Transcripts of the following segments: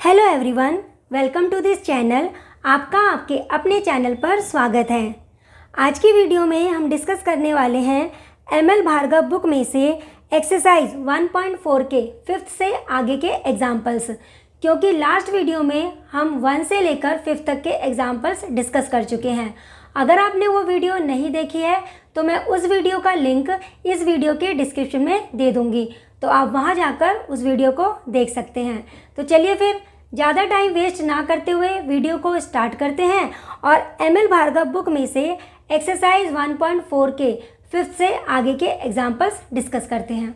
Hello everyone, welcome to this channel. आपका आपके अपने चैनल पर स्वागत है। आज की वीडियो में हम डिस्कस करने वाले हैं एमएल भार्गव बुक में से एक्सरसाइज 1.4 के 5th से आगे के एग्जाम्पल्स, क्योंकि लास्ट वीडियो में हम 1 से लेकर 5th तक के एग्जाम्पल्स डिस्कस कर चुके हैं। अगर आपने वो वीडियो नहीं देखी है तो मैं उस वीडियो का लिंक इस वीडियो के डिस्क्रिप्शन में दे दूँगी, तो आप वहां जाकर उस वीडियो को देख सकते हैं। तो चलिए फिर ज़्यादा टाइम वेस्ट ना करते हुए वीडियो को स्टार्ट करते हैं और एमएल भार्गव बुक में से एक्सरसाइज 1.4 के 5th से आगे के एग्जाम्पल्स डिस्कस करते हैं।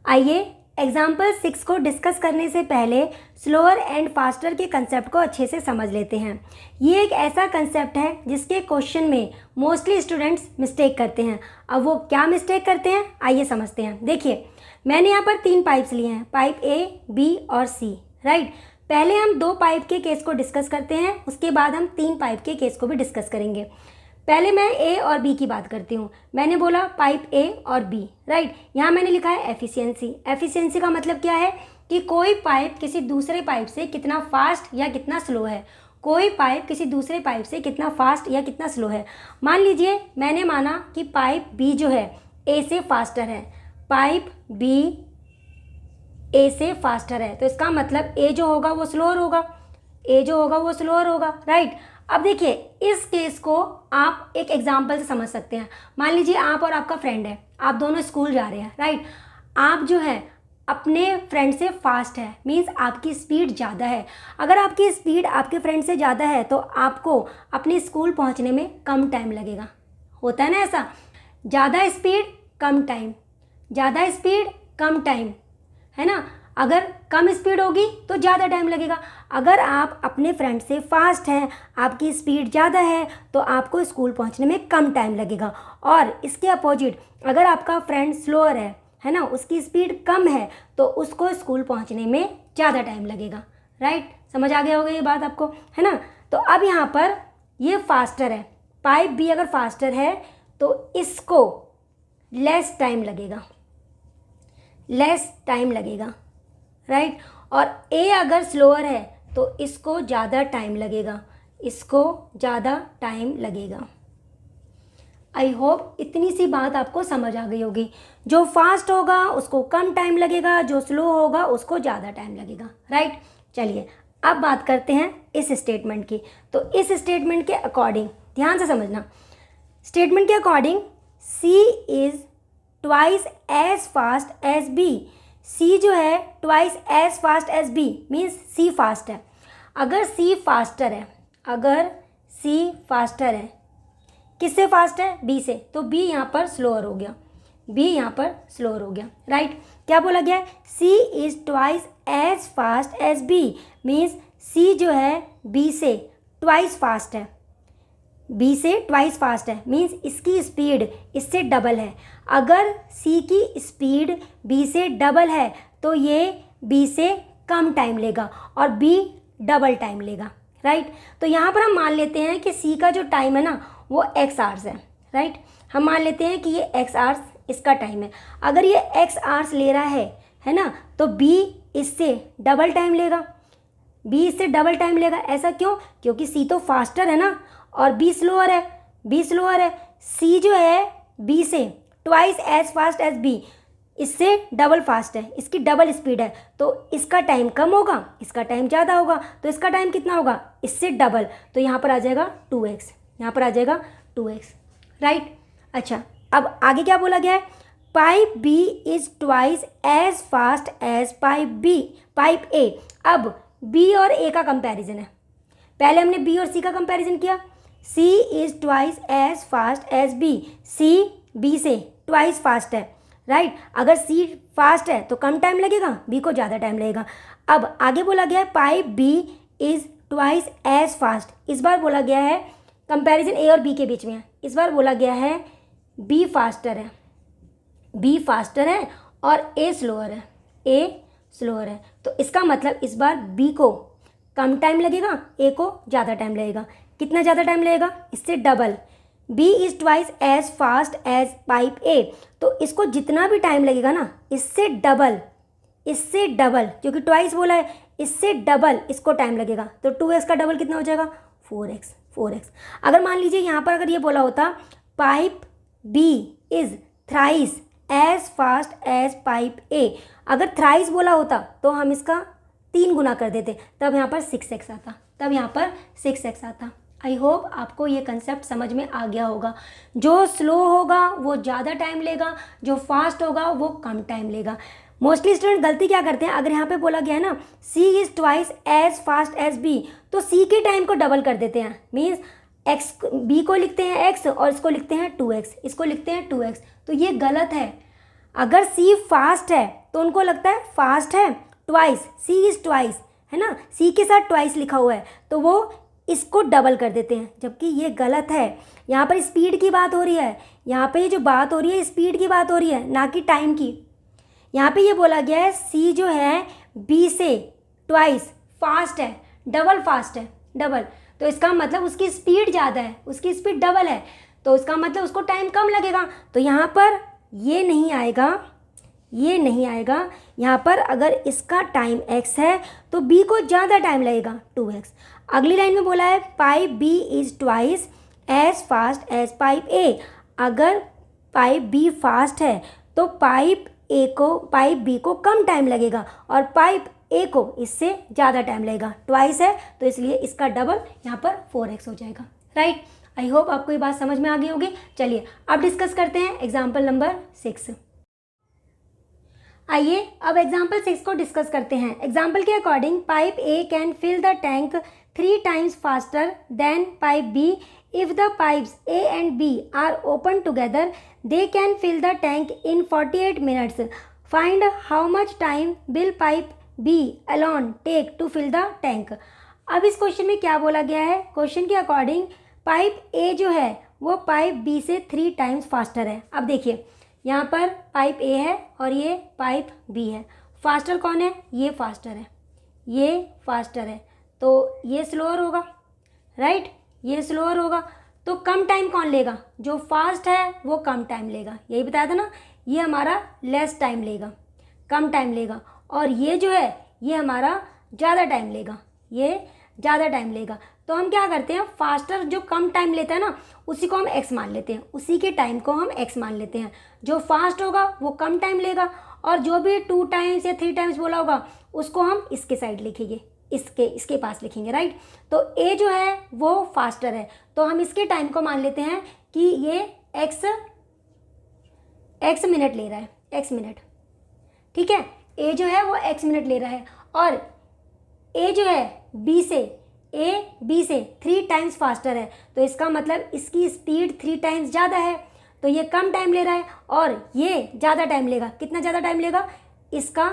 आइए एग्जाम्पल 6 को डिस्कस करने से पहले स्लोअर एंड फास्टर के कंसेप्ट को अच्छे से समझ लेते हैं। ये एक ऐसा कंसेप्ट है जिसके क्वेश्चन में मोस्टली स्टूडेंट्स मिस्टेक करते हैं। अब वो क्या मिस्टेक करते हैं आइए समझते हैं। देखिए, मैंने यहाँ पर 3 पाइप्स लिए हैं, पाइप ए, बी और सी, राइट। पहले हम 2 पाइप के केस को डिस्कस करते हैं, उसके बाद हम 3 पाइप के केस को भी डिस्कस करेंगे। पहले मैं ए और बी की बात करती हूँ। मैंने बोला पाइप ए और बी, राइट। यहाँ मैंने लिखा है एफिशिएंसी। एफिशिएंसी का मतलब क्या है कि कोई पाइप किसी दूसरे पाइप से कितना फास्ट या कितना स्लो है। कोई पाइप किसी दूसरे पाइप से कितना फास्ट या कितना स्लो है। मान लीजिए मैंने माना कि पाइप बी जो है ए से फास्टर है, पाइप बी ए से फास्टर है, तो इसका मतलब ए जो होगा वो स्लोअर होगा, ए जो होगा वो स्लोअर होगा, राइट। अब देखिए, इस केस को आप एक एग्जांपल से समझ सकते हैं। मान लीजिए आप और आपका फ्रेंड है, आप दोनों स्कूल जा रहे हैं, राइट। आप जो है अपने फ्रेंड से फास्ट है, मीन्स आपकी स्पीड ज़्यादा है। अगर आपकी स्पीड आपके फ्रेंड से ज़्यादा है तो आपको अपने स्कूल पहुंचने में कम टाइम लगेगा। होता है ना ऐसा, ज़्यादा स्पीड कम टाइम, ज़्यादा स्पीड कम टाइम, है ना। अगर कम स्पीड होगी तो ज़्यादा टाइम लगेगा। अगर आप अपने फ्रेंड से फास्ट हैं, आपकी स्पीड ज़्यादा है, तो आपको स्कूल पहुंचने में कम टाइम लगेगा। और इसके अपोजिट अगर आपका फ्रेंड स्लोअर है ना, उसकी स्पीड कम है, तो उसको स्कूल पहुंचने में ज़्यादा टाइम लगेगा, राइट। समझ आ गया होगा ये बात आपको, है ना। तो अब यहाँ पर ये फास्टर है, पाइप बी अगर फास्टर है तो इसको लेस टाइम लगेगा, लेस टाइम लगेगा, राइट। और ए अगर स्लोअर है तो इसको ज़्यादा टाइम लगेगा, इसको ज़्यादा टाइम लगेगा। आई होप इतनी सी बात आपको समझ आ गई होगी। जो फास्ट होगा उसको कम टाइम लगेगा, जो स्लो होगा उसको ज़्यादा टाइम लगेगा, राइट। चलिए अब बात करते हैं इस स्टेटमेंट की। तो इस स्टेटमेंट के अकॉर्डिंग ध्यान से समझना, स्टेटमेंट के according C is twice as fast as B. C जो है twice as fast as B, means C fast है। अगर सी फास्टर है, अगर सी फास्टर है, किससे फास्ट है? बी से, तो बी यहाँ पर स्लोअर हो गया, बी यहाँ पर स्लोअर हो गया, राइट। क्या बोला गया है? C is twice as fast as B, means C जो है बी से ट्वाइस फास्ट है, बी से ट्वाइस फास्ट है, मीन्स इसकी स्पीड इससे डबल है। अगर सी की स्पीड बी से डबल है तो ये बी से कम टाइम लेगा और बी डबल टाइम लेगा, राइट। तो यहाँ पर हम मान लेते हैं कि सी का जो टाइम है ना वो एक्स आवर्स है, राइट। हम मान लेते हैं कि ये एक्स आवर्स इसका टाइम है। अगर ये एक्स आवर्स ले रहा है ना, तो बी इससे डबल टाइम लेगा, बी इससे डबल टाइम लेगा। ऐसा क्यों? क्योंकि सी तो फास्टर है ना और बी स्लोअर है, बी स्लोअर है। सी जो है बी से twice as fast as B, इससे डबल फास्ट है, इसकी डबल स्पीड है, तो इसका टाइम कम होगा, इसका टाइम ज़्यादा होगा। तो इसका टाइम कितना होगा? इससे डबल, तो यहाँ पर आ जाएगा 2x, यहाँ पर आ जाएगा 2x, राइट। अच्छा, अब आगे क्या बोला गया है? Pipe B is twice as fast as pipe A. अब बी और ए का कंपैरिजन है। पहले हमने बी और सी का कंपैरिजन किया। C is twice as fast as B, C B से ट्वाइस फास्ट है, राइट। अगर सी फास्ट है तो कम टाइम लगेगा, बी को ज़्यादा टाइम लगेगा। अब आगे बोला गया है pipe B is twice as fast. इस बार बोला गया है कंपैरिजन ए और बी के बीच में है। इस बार बोला गया है बी फास्टर है, बी फास्टर है और ए स्लोअर है, ए स्लोअर है। तो इसका मतलब इस बार बी को कम टाइम लगेगा, ए को ज़्यादा टाइम लगेगा। कितना ज़्यादा टाइम लगेगा? इससे double. B is twice as fast as pipe A, तो इसको जितना भी टाइम लगेगा ना इससे डबल, इससे डबल, क्योंकि ट्वाइस बोला है, इससे डबल इसको टाइम लगेगा, तो 2x का डबल कितना हो जाएगा 4x। अगर मान लीजिए यहाँ पर अगर ये बोला होता pipe B is thrice as fast as pipe A, अगर थ्राइस बोला होता तो हम इसका 3 गुना कर देते, तब यहाँ पर 6x आता। आई होप आपको ये कंसेप्ट समझ में आ गया होगा। जो स्लो होगा वो ज़्यादा टाइम लेगा, जो फास्ट होगा वो कम टाइम लेगा। मोस्टली स्टूडेंट गलती क्या करते हैं, अगर यहाँ पे बोला गया है ना C is twice as fast as B, तो C के टाइम को डबल कर देते हैं, मीन्स x B को लिखते हैं x और इसको लिखते हैं 2x, इसको लिखते हैं 2x, तो ये गलत है। अगर C फास्ट है तो उनको लगता है फास्ट है ट्वाइस, C इज़ ट्वाइस है ना, C के साथ ट्वाइस लिखा हुआ है तो वो इसको डबल कर देते हैं, जबकि ये गलत है। यहाँ पर स्पीड की बात हो रही है, यहाँ पे जो बात हो रही है स्पीड की बात हो रही है, ना कि टाइम की। यहाँ पे ये बोला गया है C जो है B से ट्वाइस फास्ट है, डबल फास्ट है, डबल, तो इसका मतलब उसकी स्पीड ज़्यादा है, उसकी स्पीड डबल है, तो इसका मतलब उसको टाइम कम लगेगा। तो यहाँ पर ये नहीं आएगा, यहाँ पर अगर इसका टाइम x है तो B को ज़्यादा टाइम लगेगा 2x। अगली लाइन में बोला है pipe B is twice as fast as pipe A, अगर पाइप B फास्ट है तो पाइप B को कम टाइम लगेगा और पाइप A को इससे ज़्यादा टाइम लगेगा, ट्वाइस है तो इसलिए इसका डबल यहाँ पर 4x हो जाएगा, राइट। आई होप आपको ये बात समझ में आ गई होगी। चलिए अब डिस्कस करते हैं एग्जाम्पल नंबर 6। आइए अब एग्जाम्पल 6 को डिस्कस करते हैं। एग्जाम्पल के according pipe A can fill the tank 3 times faster than pipe B। If the pipes A and B are open together they can fill the tank in 48 minutes। Find how much time will pipe B alone take to fill the tank. अब इस question में क्या बोला गया है, question के according pipe A जो है वो पाइप B से 3 times फास्टर है। अब देखिए यहाँ पर पाइप A है और ये पाइप B है, फास्टर कौन है, ये फास्टर है, ये फास्टर है, तो ये स्लोअर होगा, राइट, ये स्लोअर होगा, तो कम टाइम कौन लेगा, जो फास्ट है वो कम टाइम लेगा, यही बताया था ना, ये हमारा लेस टाइम लेगा, कम टाइम लेगा, और ये जो है ये हमारा ज़्यादा टाइम लेगा, ये ज़्यादा टाइम लेगा। तो हम क्या करते हैं, फास्टर जो कम टाइम लेता है ना उसी को हम x मान लेते हैं, उसी के टाइम को हम x मान लेते हैं। जो फास्ट होगा वो कम टाइम लेगा और जो भी 2 times या 3 times बोला होगा उसको हम इसके साइड लिखेंगे, इसके पास लिखेंगे, राइट। तो A जो है वो फास्टर है तो हम इसके टाइम को मान लेते हैं कि ये x मिनट ले रहा है, x मिनट, ठीक है। A जो है वो x मिनट ले रहा है और A जो है B से 3 times फास्टर है, तो इसका मतलब इसकी स्पीड 3 times ज़्यादा है, तो ये कम टाइम ले रहा है और ये ज़्यादा टाइम लेगा। कितना ज़्यादा टाइम लेगा, इसका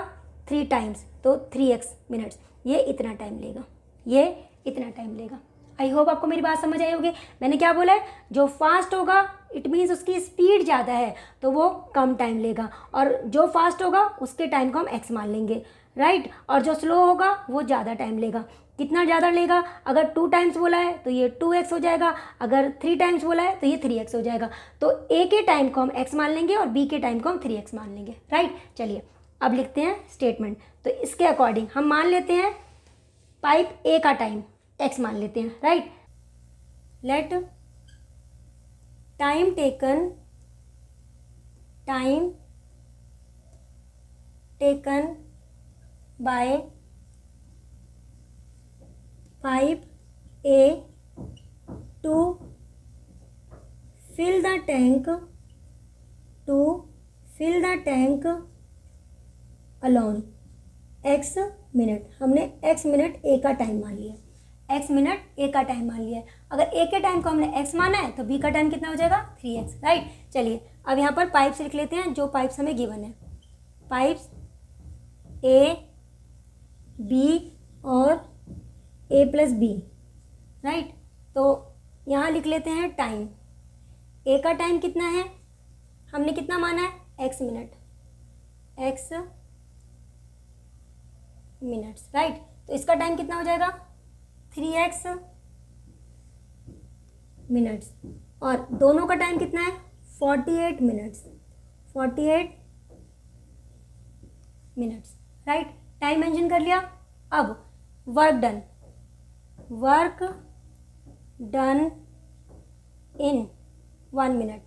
3 times, तो 3x मिनट्स, ये इतना टाइम लेगा, ये इतना टाइम लेगा। आई होप आपको मेरी बात समझ आई होगी। मैंने क्या बोला है, जो फास्ट होगा इट मीन्स उसकी स्पीड ज़्यादा है तो वो कम टाइम लेगा, और जो फास्ट होगा उसके टाइम को हम x मान लेंगे, राइट। और जो स्लो होगा वो ज़्यादा टाइम लेगा। कितना ज़्यादा लेगा, अगर 2 times बोला है तो ये 2x हो जाएगा, अगर 3 times बोला है तो ये 3x हो जाएगा। तो A के टाइम को हम x मान लेंगे और B के टाइम को हम 3x मान लेंगे, राइट। चलिए अब लिखते हैं स्टेटमेंट। तो इसके अकॉर्डिंग हम मान लेते हैं पाइप A का टाइम x मान लेते हैं, right. Let time taken by pipe A to fill the tank alone x minute. हमने x मिनट A का टाइम मान लिया, x मिनट A का टाइम मान लिया है। अगर A के टाइम को हमने x माना है तो B का टाइम कितना हो जाएगा 3x, राइट। चलिए अब यहाँ पर पाइप्स लिख लेते हैं, जो पाइप्स हमें गिवन है, पाइप्स A B और A प्लस B, राइट। तो यहाँ लिख लेते हैं टाइम। A का टाइम कितना है, हमने कितना माना है x minute, x minutes, right. तो इसका टाइम कितना हो जाएगा 3x मिनट्स, और दोनों का टाइम कितना है 48 minutes, 48 minutes, right. Time mention कर लिया। अब work done in 1 minute,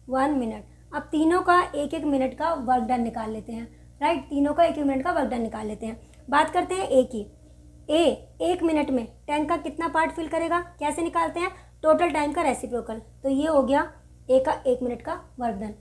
1 minute. अब तीनों का 1-1 मिनट का वर्क डन निकाल लेते हैं, राइट। तीनों का 1-1 मिनट का वर्क डन निकाल लेते हैं। बात करते हैं ए की। ए 1 मिनट में टैंक का कितना पार्ट फिल करेगा, कैसे निकालते हैं, टोटल टाइम का रेसिप्रोकल। तो ये हो गया ए का 1 मिनट का वर्क डन।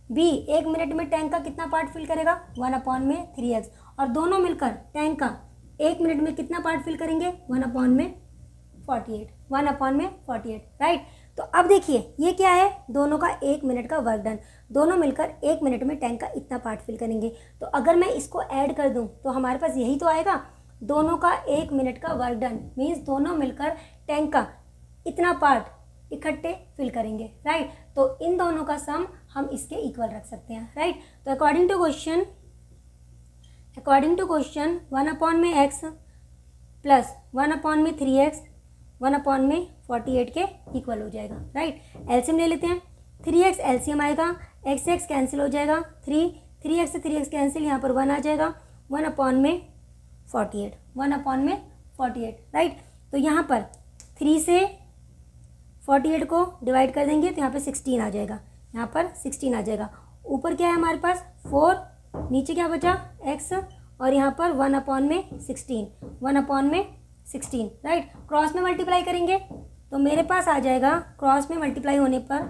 बी 1 मिनट में टैंक का कितना पार्ट फिल करेगा, 1/3x, और दोनों मिलकर टैंक का 1 मिनट में कितना पार्ट फिल करेंगे, 1/48, 1/48, राइट। तो अब देखिए ये क्या है, दोनों का 1 मिनट का वर्क डन, दोनों मिलकर 1 मिनट में टैंक का इतना पार्ट फिल करेंगे। तो अगर मैं इसको ऐड कर दूं तो हमारे पास यही तो आएगा, दोनों का 1 मिनट का वर्क डन मीन्स दोनों मिलकर टैंक का इतना पार्ट इकट्ठे फिल करेंगे, राइट। तो इन दोनों का सम हम इसके इक्वल रख सकते हैं, राइट। तो according to question 1/x plus 1/3x 1/48 के इक्वल हो जाएगा, राइट। एलसीएम ले लेते हैं, 3x एलसीएम आएगा, x कैंसिल हो जाएगा, 3x से 3x कैंसिल, यहाँ पर 1 आ जाएगा, 1/48, राइट। तो यहाँ पर 3 से 48 को डिवाइड कर देंगे तो यहाँ पे 16 आ जाएगा, यहाँ पर 16 आ जाएगा। ऊपर क्या है हमारे पास 4, नीचे क्या बचा x, और यहाँ पर 1/16, राइट। क्रॉस में मल्टीप्लाई करेंगे तो मेरे पास आ जाएगा, क्रॉस में मल्टीप्लाई होने पर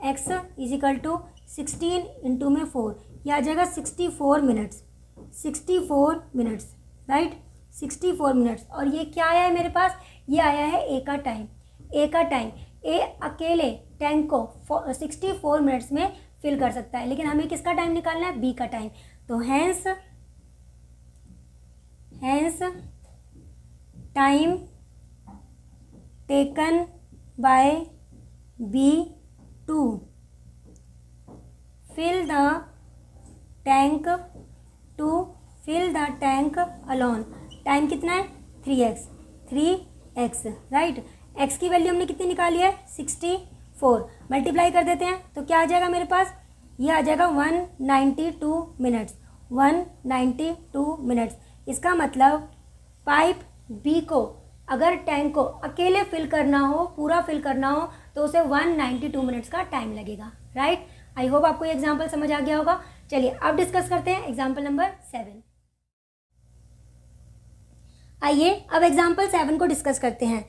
x = 16 इंटू में 4, यह आ जाएगा 64 मिनट्स, राइट, 64 मिनट्स। और ये क्या आया है मेरे पास, ये आया है ए का टाइम। ए अकेले टैंक को 64 मिनट्स में फिल कर सकता है, लेकिन हमें किसका टाइम निकालना है, बी का टाइम। तो hence time taken by B to fill the tank alone, time कितना है 3x, राइट। x की वैल्यू हमने कितनी निकाली है 64, मल्टीप्लाई कर देते हैं तो क्या आ जाएगा मेरे पास, ये आ जाएगा 192 मिनट्स। इसका मतलब पाइप बी को अगर टैंक को अकेले फिल करना हो, पूरा फिल करना हो, तो उसे 192 मिनट्स का टाइम लगेगा, राइट। आई होप आपको ये एग्जाम्पल समझ आ गया होगा। चलिए अब डिस्कस करते हैं एग्जाम्पल नंबर 7। आइए अब एग्जाम्पल 7 को डिस्कस करते हैं।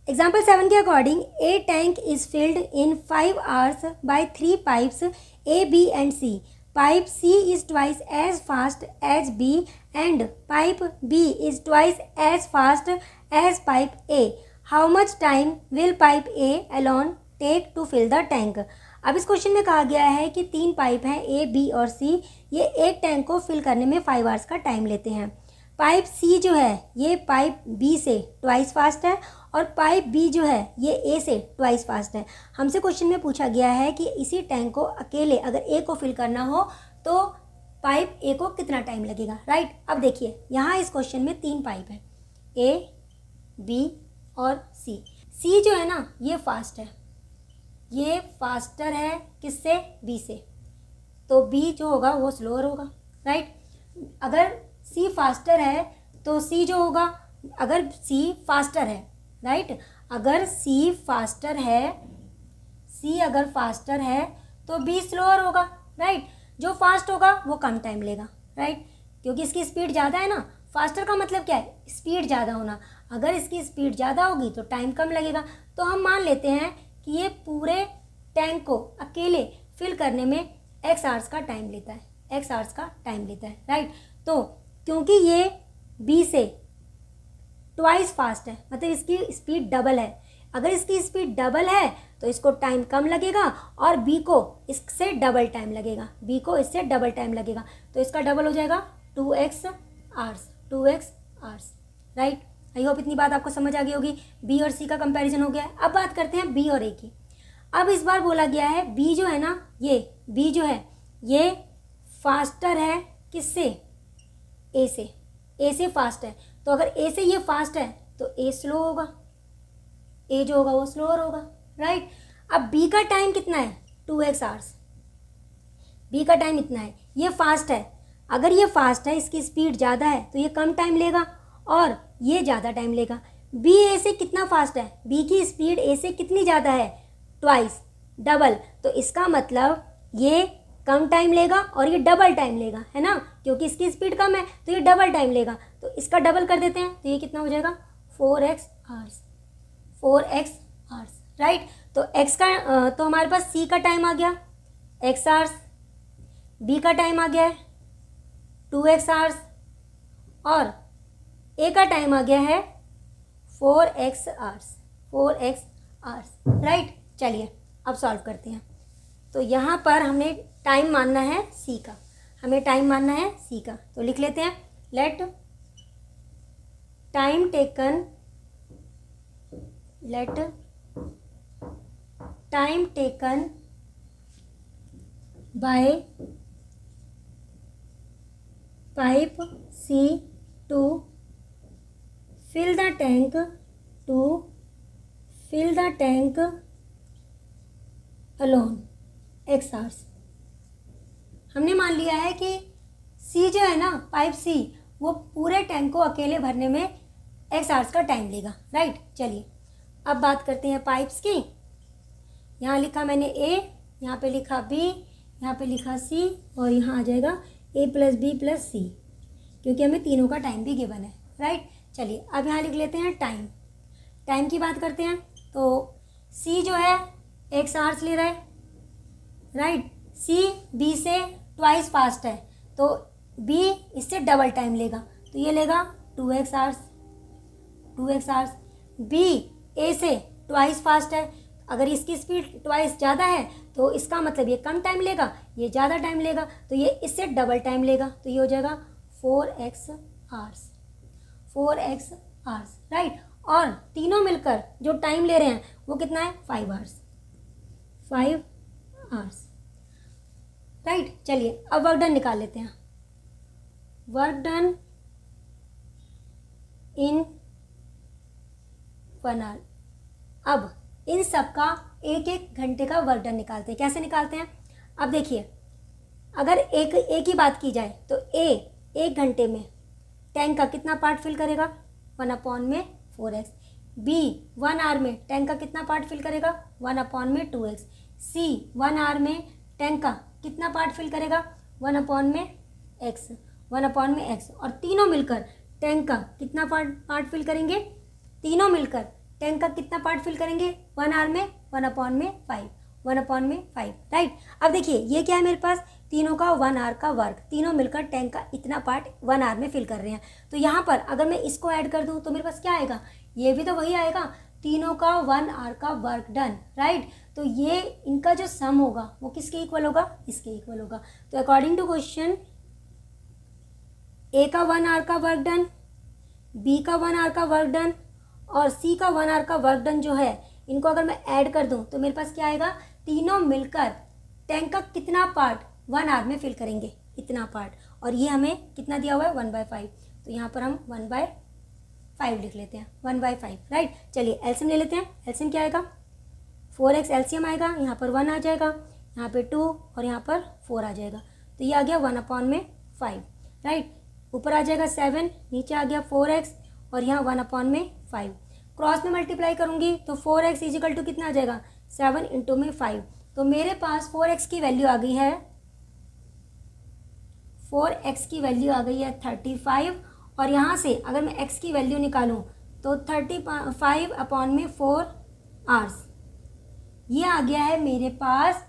एग्जाम्पल 7 के according a tank is filled in 5 hours by 3 pipes A, B and C. Pipe C is twice as fast as B and pipe B is twice as fast as pipe A. How much time will pipe A alone take to fill the tank? अब इस question में कहा गया है कि 3 pipe हैं A, B और C, ये एक टैंक को फिल करने में 5 आवर्स का टाइम लेते हैं। पाइप C जो है ये पाइप B से ट्वाइस फास्ट है और पाइप B जो है ये A से ट्वाइस फास्ट है। हमसे क्वेश्चन में पूछा गया है कि इसी टैंक को अकेले अगर A को फिल करना हो तो पाइप A को कितना टाइम लगेगा, राइट। अब देखिए यहाँ इस क्वेश्चन में 3 पाइप है A, B और C। C जो है ना ये फास्ट है, ये फास्टर है किससे, B से, तो B जो होगा वो स्लोअर होगा, राइट। अगर C फास्टर है तो C जो होगा, अगर C फास्टर है, राइट, अगर C फास्टर है तो B स्लोअर होगा, राइट। जो फास्ट होगा वो कम टाइम लेगा, राइट, क्योंकि इसकी स्पीड ज़्यादा है ना। फास्टर का मतलब क्या है, स्पीड ज़्यादा होना। अगर इसकी स्पीड ज़्यादा होगी तो टाइम कम लगेगा। तो हम मान लेते हैं कि ये पूरे टैंक को अकेले फिल करने में x आवर्स का टाइम लेता है, राइट। तो क्योंकि ये B से ट्वाइस फास्ट है, मतलब इसकी स्पीड डबल है। अगर इसकी स्पीड डबल है तो इसको टाइम कम लगेगा और B को इससे डबल टाइम लगेगा, तो इसका डबल हो जाएगा 2x hours, right. I hope इतनी बात आपको समझ आ गई होगी। B और C का कंपैरिजन हो गया है। अब बात करते हैं B और A की। अब इस बार बोला गया है B जो है ना, ये B जो है ये फास्टर है किससे, A से फास्ट है। तो अगर A से ये फास्ट है तो A स्लो होगा, A जो होगा वो स्लोअर होगा, राइट। अब B का टाइम कितना है 2x आवर्स, B का टाइम इतना है। ये फास्ट है, अगर ये फास्ट है, इसकी स्पीड ज़्यादा है तो ये कम टाइम लेगा, और ये ज़्यादा टाइम लेगा। बी ए से कितना फास्ट है, बी की स्पीड ए से कितनी ज़्यादा है, ट्वाइस, डबल। तो इसका मतलब ये कम टाइम लेगा और ये डबल टाइम लेगा, है ना, क्योंकि इसकी स्पीड कम है तो ये डबल टाइम लेगा। तो इसका डबल कर देते हैं तो ये कितना हो जाएगा 4x hours, 4x hours, right. तो x का तो हमारे पास c का टाइम आ गया x आवर्स, b का टाइम आ गया है 2x आवर्स और a का टाइम आ गया है 4x hours, 4x hours, right. चलिए अब सॉल्व करते हैं। तो यहाँ पर हमने टाइम मानना है c का, हमें टाइम मानना है c का। तो लिख लेते हैं let time taken, let time taken by pipe C to fill the tank, to fill the tank alone x hours। हमने मान लिया है कि C जो है ना, पाइप C, वो पूरे टैंक को अकेले भरने में x आवर्स का टाइम लेगा, राइट। चलिए अब बात करते हैं पाइप्स की। यहाँ लिखा मैंने A, यहाँ पे लिखा B, यहाँ पे लिखा C और यहाँ आ जाएगा A + B + C, क्योंकि हमें तीनों का टाइम भी गिवन है, राइट। चलिए अब यहाँ लिख लेते हैं टाइम, टाइम की बात करते हैं। तो C जो है x आवर्स ले रहा है, राइट। C B से ट्वाइस फास्ट है तो B इससे डबल टाइम लेगा, तो ये लेगा 2x hours, 2x hours. B A से ट्वाइस फास्ट है, अगर इसकी स्पीड ट्वाइस ज़्यादा है तो इसका मतलब ये कम टाइम लेगा, ये ज़्यादा टाइम लेगा, तो ये इससे डबल टाइम लेगा, तो ये हो जाएगा 4x hours, 4x hours, right. और तीनों मिलकर जो टाइम ले रहे हैं वो कितना है 5 आवर्स, 5 आवर्स, राइट। चलिए अब वर्क डन निकाल लेते हैं। Work done in 1 hour. अब इन सब का एक एक घंटे का वर्क डन निकालते हैं। कैसे निकालते हैं, अब देखिए, अगर एक ही बात की जाए तो A एक घंटे में टैंक का कितना पार्ट फिल करेगा 1/4x, B 1 आवर में टैंक का कितना पार्ट फिल करेगा 1/2x, C 1 आवर में टैंक का कितना पार्ट फिल करेगा 1/x, 1/x। और तीनों मिलकर टैंक का कितना पार्ट फिल करेंगे, तीनों मिलकर टैंक का कितना पार्ट फिल करेंगे 1 आवर में 1/5, 1/5, राइट। अब देखिए ये क्या है, मेरे पास तीनों का 1 आवर का वर्क, तीनों मिलकर टैंक का इतना पार्ट 1 आवर में फिल कर रहे हैं। तो यहाँ पर अगर मैं इसको ऐड कर दूँ तो मेरे पास क्या आएगा, ये भी तो वही आएगा, तीनों का 1 आवर का वर्क डन, राइट। तो ये इनका जो सम होगा वो किसके इक्वल होगा, इसके इक्वल होगा। तो अकॉर्डिंग टू क्वेश्चन A का 1 आवर का वर्क डन, B का 1 आवर का वर्क डन और C का 1 आवर का वर्क डन जो है, इनको अगर मैं ऐड कर दूं तो मेरे पास क्या आएगा, तीनों मिलकर टैंक का कितना पार्ट 1 आवर में फिल करेंगे, इतना पार्ट। और ये हमें कितना दिया हुआ है 1/5, तो यहाँ पर हम 1/5 लिख लेते हैं, 1/5, राइट। चलिए एलसीएम ले लेते हैं। एलसीएम क्या आएगा, 4x एलसीएम आएगा, यहाँ पर 1 आ जाएगा, यहाँ पे 2 और यहाँ पर 4 आ जाएगा, तो ये आ गया 1/5, राइट। ऊपर आ जाएगा 7, नीचे आ गया 4x और यहाँ 1/5। क्रॉस में मल्टीप्लाई करूँगी तो 4x = कितना आ जाएगा 7 × 5। तो मेरे पास 4x की वैल्यू आ गई है, 4x की वैल्यू आ गई है 35। और यहाँ से अगर मैं x की वैल्यू निकालूँ तो 35/4 आवर्स, ये आ गया है मेरे पास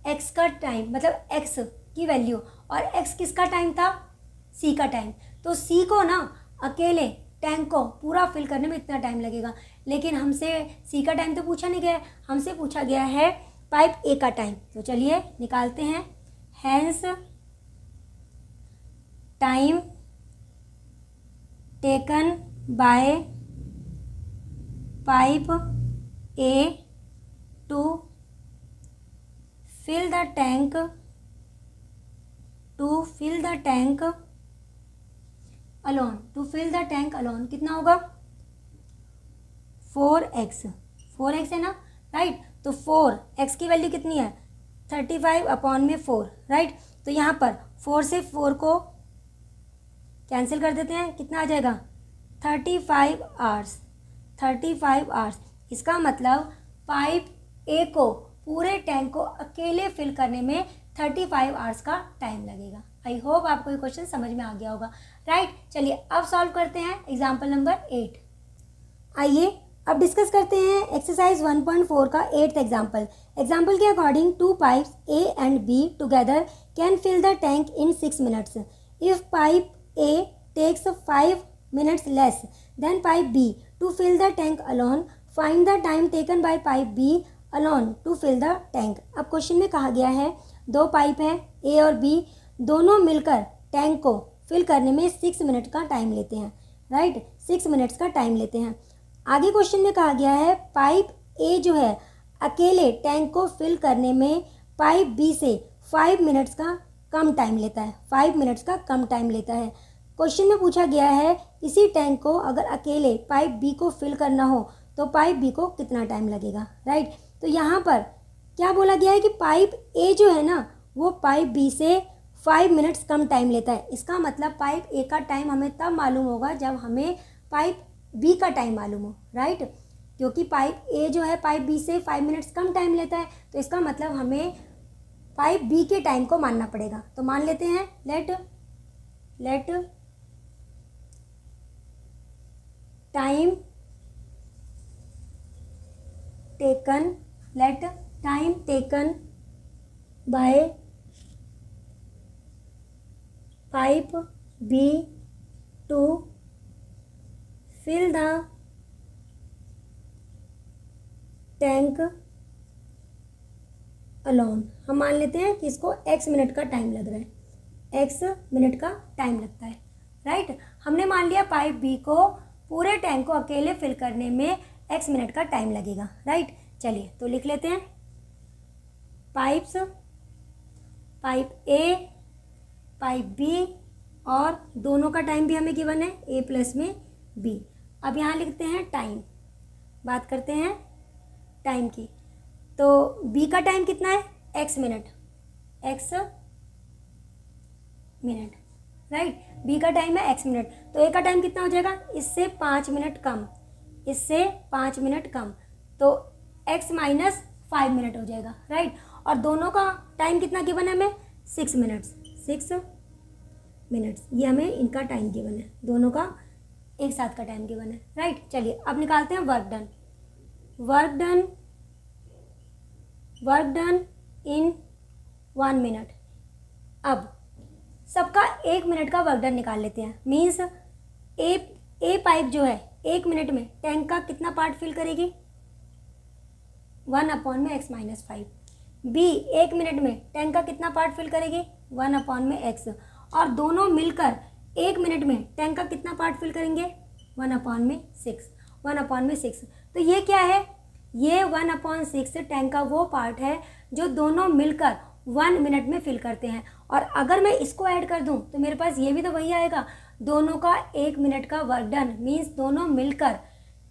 x का टाइम, मतलब x की वैल्यू। और x किसका टाइम था, C का टाइम। तो C को ना अकेले टैंक को पूरा फिल करने में इतना टाइम लगेगा, लेकिन हमसे C का टाइम तो पूछा नहीं गया है, हमसे पूछा गया है पाइप A का टाइम। तो चलिए निकालते हैं। Hence time taken by pipe A to fill the tank, to fill the tank alone, to fill the tank alone कितना होगा 4x, 4x है ना, राइट। तो 4x की वैल्यू कितनी है 35/4, राइट। तो यहाँ पर 4 से 4 को कैंसिल कर देते हैं, कितना आ जाएगा 35 आवर्स, 35 आवर्स। इसका मतलब पाइप ए को पूरे टैंक को अकेले फिल करने में 35 आवर्स का टाइम लगेगा। आई होप आपको ये क्वेश्चन समझ में आ गया होगा, राइट। चलिए अब सॉल्व करते हैं एग्जाम्पल नंबर 8। आइए अब डिस्कस करते हैं एक्सरसाइज 1.4 का 8th एग्जाम्पल। एग्जाम्पल के according 2 pipes A and B together can fill the tank in 6 minutes. If pipe A takes 5 minutes less than pipe B to fill the tank alone, find the time taken by pipe B alone to fill the tank. अब question में कहा गया है 2 pipe हैं ए और B, दोनों मिलकर tank को फिल करने में 6 मिनट का टाइम लेते हैं, राइट। 6 मिनट्स का टाइम लेते हैं। आगे क्वेश्चन में कहा गया है पाइप ए जो है अकेले टैंक को फिल करने में पाइप बी से 5 मिनट्स का कम टाइम लेता है, 5 मिनट्स का कम टाइम लेता है। क्वेश्चन में पूछा गया है इसी टैंक को अगर अकेले पाइप बी को फिल करना हो तो पाइप बी को कितना टाइम लगेगा, राइट। तो यहाँ पर क्या बोला गया है कि पाइप ए जो है ना वो पाइप बी से 5 मिनट्स कम टाइम लेता है। इसका मतलब पाइप ए का टाइम हमें तब मालूम होगा जब हमें पाइप बी का टाइम मालूम हो, राइट। क्योंकि पाइप ए जो है पाइप बी से 5 मिनट्स कम टाइम लेता है, तो इसका मतलब हमें पाइप बी के टाइम को मानना पड़ेगा। तो मान लेते हैं let time taken by pipe B to fill the tank alone. हम मान लेते हैं कि इसको x मिनट का टाइम लग रहा है, x मिनट का टाइम लगता है, राइट। हमने मान लिया पाइप बी को पूरे टैंक को अकेले फिल करने में x मिनट का टाइम लगेगा, राइट। चलिए तो लिख लेते हैं पाइप ए, पाइप बी और दोनों का टाइम भी हमें गिवन है ए प्लस में बी। अब यहाँ लिखते हैं टाइम, बात करते हैं टाइम की। तो बी का टाइम कितना है x मिनट, राइट। बी का टाइम है x मिनट, तो ए का टाइम कितना हो जाएगा, इससे 5 मिनट कम, इससे 5 मिनट कम, तो x माइनस 5 मिनट हो जाएगा, राइट। और दोनों का टाइम कितना गिवन है हमें 6 मिनट्स, 6 मिनट्स ये हमें इनका टाइम गिवन है, दोनों का एक साथ का टाइम गिवन है, राइट। चलिए अब निकालते हैं वर्क डन इन 1 मिनट। अब सबका 1 मिनट का वर्क डन निकाल लेते हैं। मीन्स ए पाइप जो है 1 मिनट में टैंक का कितना पार्ट फिल करेगी, 1/x माइनस 5। बी 1 मिनट में टैंक का कितना पार्ट फिल करेगी, 1/x। और दोनों मिलकर 1 मिनट में टैंक का कितना पार्ट फिल करेंगे, 1/6। तो ये क्या है, ये 1/6 टैंक का वो पार्ट है जो दोनों मिलकर 1 मिनट में फिल करते हैं। और अगर मैं इसको ऐड कर दूं तो मेरे पास ये भी तो वही आएगा, दोनों का 1 मिनट का वर्क डन। मीन्स दोनों मिलकर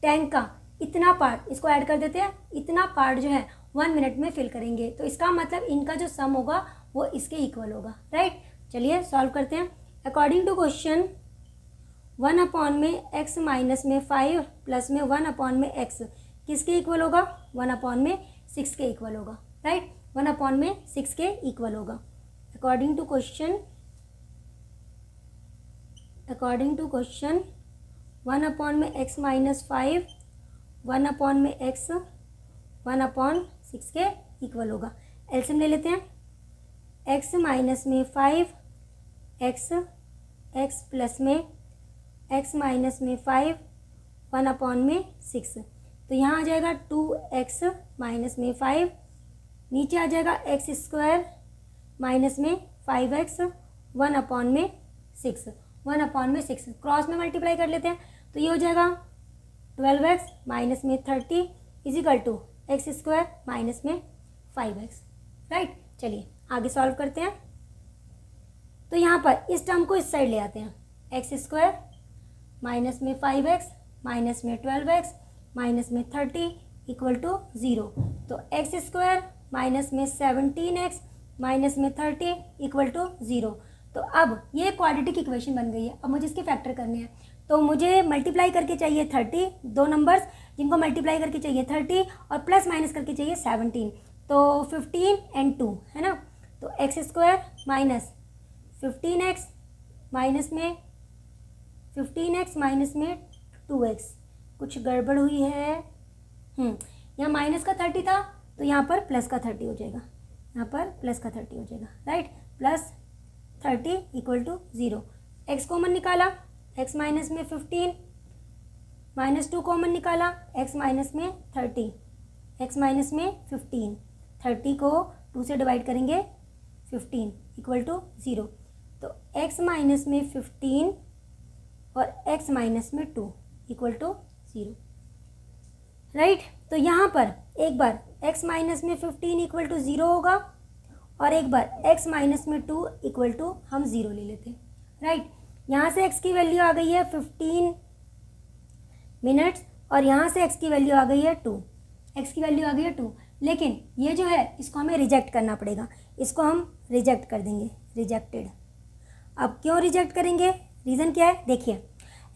टैंक का इतना पार्ट, इसको ऐड कर देते हैं, इतना पार्ट जो है 1 मिनट में फिल करेंगे। तो इसका मतलब इनका जो सम होगा वो इसके इक्वल होगा, राइट। चलिए सॉल्व करते हैं। According to question 1/x minus में 5 प्लस में 1/x किसके इक्वल होगा, 1/6 के इक्वल होगा, राइट। 1/6 के इक्वल होगा according to question 1/x minus 5 1/x 1/6 के इक्वल होगा। एलसीएम ले लेते हैं, x माइनस में 5 x प्लस में x माइनस में 5 1/6। तो यहाँ आ जाएगा 2x माइनस में 5, नीचे आ जाएगा x² माइनस में 5x 1/6 क्रॉस में मल्टीप्लाई कर लेते हैं। तो ये हो जाएगा 12x माइनस में 30 इजिकल टू x² माइनस में 5x, राइट। चलिए आगे सॉल्व करते हैं। तो यहाँ पर इस टर्म को इस साइड ले आते हैं, x² माइनस में 5x माइनस में 12x माइनस में 30 इक्वल टू 0। तो x² माइनस में 17x माइनस में 30 इक्वल टू 0। तो अब ये क्वाड्रेटिक इक्वेशन बन गई है। अब मुझे इसके फैक्टर करने हैं, तो मुझे मल्टीप्लाई करके चाहिए 30, दो नंबर्स जिनको मल्टीप्लाई करके चाहिए 30 और प्लस माइनस करके चाहिए 17, तो 15 एंड 2 है ना। तो x square minus 15x minus में 15x माइनस में 2x, कुछ गड़बड़ हुई है। यहाँ माइनस का 30 था तो यहाँ पर प्लस का 30 हो जाएगा, यहाँ पर प्लस का 30 हो जाएगा, right. Plus 30 equal to 0। x common निकाला, x माइनस में 15 माइनस 2 कॉमन निकाला, x माइनस में 30, x माइनस में 15, 30 को 2 से डिवाइड करेंगे 15 इक्वल टू 0। तो x माइनस में 15 और x माइनस में 2 इक्वल टू 0, राइट। तो यहाँ पर एक बार x माइनस में 15 इक्वल टू 0 होगा और एक बार x माइनस में 2 इक्वल टू हम 0 ले लेते हैं, राइट। यहाँ से x की वैल्यू आ गई है 15 मिनट्स और यहाँ से x की वैल्यू आ गई है 2, x की वैल्यू आ गई है 2। लेकिन ये जो है इसको हमें रिजेक्ट करना पड़ेगा, इसको हम रिजेक्ट कर देंगे, रिजेक्टेड। अब क्यों रिजेक्ट करेंगे, रीज़न क्या है, देखिए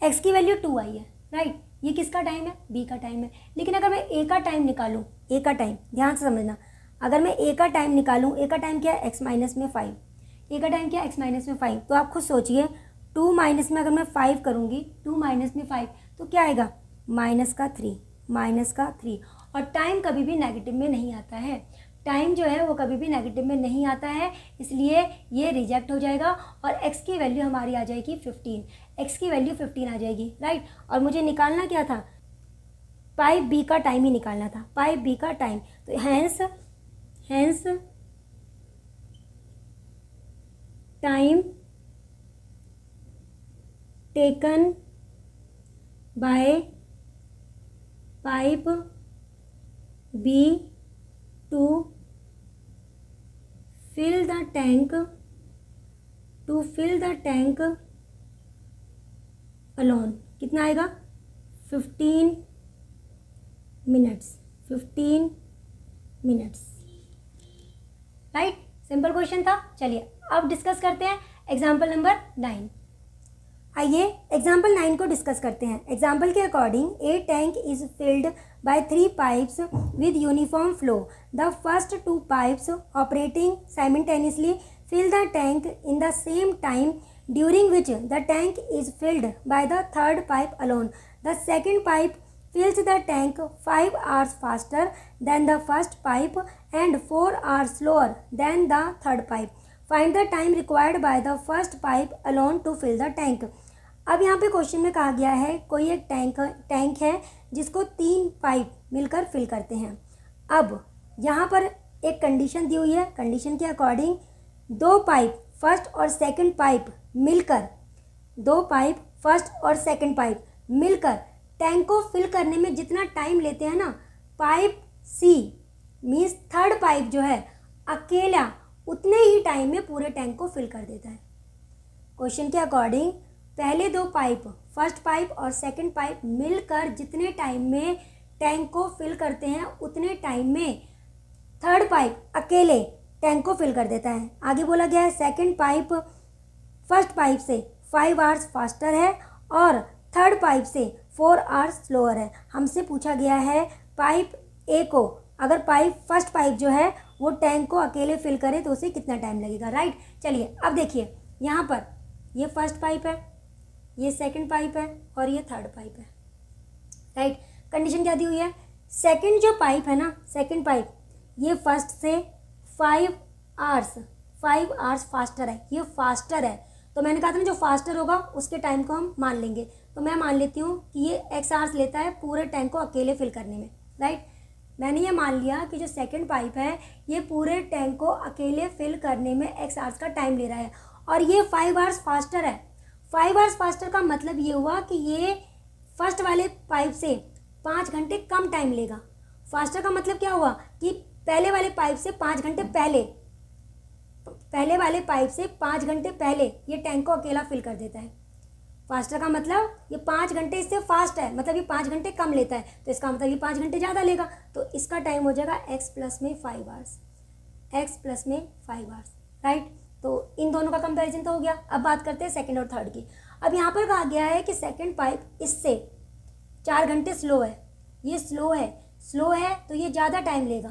x की वैल्यू 2 आई है, राइट। ये किसका टाइम है, b का टाइम है। लेकिन अगर मैं a का टाइम निकालूं, a का टाइम ध्यान से समझना, अगर मैं a का टाइम निकालूं, a का टाइम क्या है x माइनस में 5, a का टाइम क्या है x माइनस में 5, तो आप खुद सोचिए 2 माइनस में अगर मैं 5 करूँगी, 2 माइनस में 5 तो क्या आएगा, माइनस का 3 और टाइम कभी भी नेगेटिव में नहीं आता है, टाइम जो है वो कभी भी नेगेटिव में नहीं आता है, इसलिए ये रिजेक्ट हो जाएगा और x की वैल्यू हमारी आ जाएगी 15, x की वैल्यू 15 आ जाएगी, राइट। और मुझे निकालना क्या था, पाई b का टाइम ही निकालना था, पाई b का टाइम। तो hence time taken by pipe b to fill the tank alone, कितना आएगा 15 मिनट्स, राइट। सिंपल क्वेश्चन था। चलिए अब डिस्कस करते हैं एग्जाम्पल नंबर 9। आइए एग्जाम्पल 9 को डिस्कस करते हैं। एग्जाम्पल के according a tank is field by 3 pipes with uniform flow. The first 2 pipes operating simultaneously fill the tank in the same time, during which the tank is filled by the third pipe alone. The second pipe fills the tank 5 hours faster than the first pipe and 4 hours slower than the third pipe. Find the time required by the first pipe alone to fill the tank. अब यहाँ पे question में कहा गया है कोई एक tank है जिसको 3 पाइप मिलकर फिल करते हैं। अब यहाँ पर एक कंडीशन दी हुई है, कंडीशन के अकॉर्डिंग 2 पाइप फर्स्ट और सेकंड पाइप मिलकर टैंक को फिल करने में जितना टाइम लेते हैं ना, pipe C means third pipe जो है अकेला उतने ही टाइम में पूरे टैंक को फिल कर देता है। क्वेश्चन के अकॉर्डिंग पहले 2 पाइप फर्स्ट पाइप और सेकंड पाइप मिलकर जितने टाइम में टैंक को फिल करते हैं उतने टाइम में थर्ड पाइप अकेले टैंक को फिल कर देता है। आगे बोला गया है सेकंड पाइप फर्स्ट पाइप से 5 आवर्स फास्टर है और थर्ड पाइप से 4 आवर्स स्लोअर है। हमसे पूछा गया है पाइप ए को, अगर पाइप फर्स्ट पाइप जो है वो टैंक को अकेले फिल करे तो उसे कितना टाइम लगेगा, राइट। चलिए अब देखिए यहाँ पर ये फर्स्ट पाइप है, ये सेकंड पाइप है और ये थर्ड पाइप है, राइट। कंडीशन क्या दी हुई है, सेकंड जो पाइप है ना, सेकंड पाइप ये फर्स्ट से 5 आवर्स फास्टर है, ये फास्टर है। तो मैंने कहा था ना जो फास्टर होगा उसके टाइम को हम मान लेंगे, तो मैं मान लेती हूँ कि ये x आवर्स लेता है पूरे टैंक को अकेले फिल करने में, राइट। मैंने ये मान लिया कि जो सेकंड पाइप है ये पूरे टैंक को अकेले फिल करने में x आवर्स का टाइम ले रहा है और ये 5 आवर्स फास्टर है। 5 आवर्स फास्टर का मतलब ये हुआ कि ये फर्स्ट वाले पाइप से 5 घंटे कम टाइम लेगा। फास्टर का मतलब क्या हुआ कि पहले वाले पाइप से 5 घंटे पहले ये टैंक को अकेला फिल कर देता है। फास्टर का मतलब ये 5 घंटे इससे फास्ट है, मतलब ये 5 घंटे कम लेता है, तो इसका मतलब ये 5 घंटे ज़्यादा लेगा, तो इसका टाइम हो जाएगा x प्लस में 5 आवर्स, राइट। तो इन दोनों का कंपैरिजन तो हो गया। अब बात करते हैं सेकंड और थर्ड की। अब यहाँ पर कहा गया है कि सेकंड पाइप इससे 4 घंटे स्लो है। ये स्लो है तो ये ज़्यादा टाइम लेगा।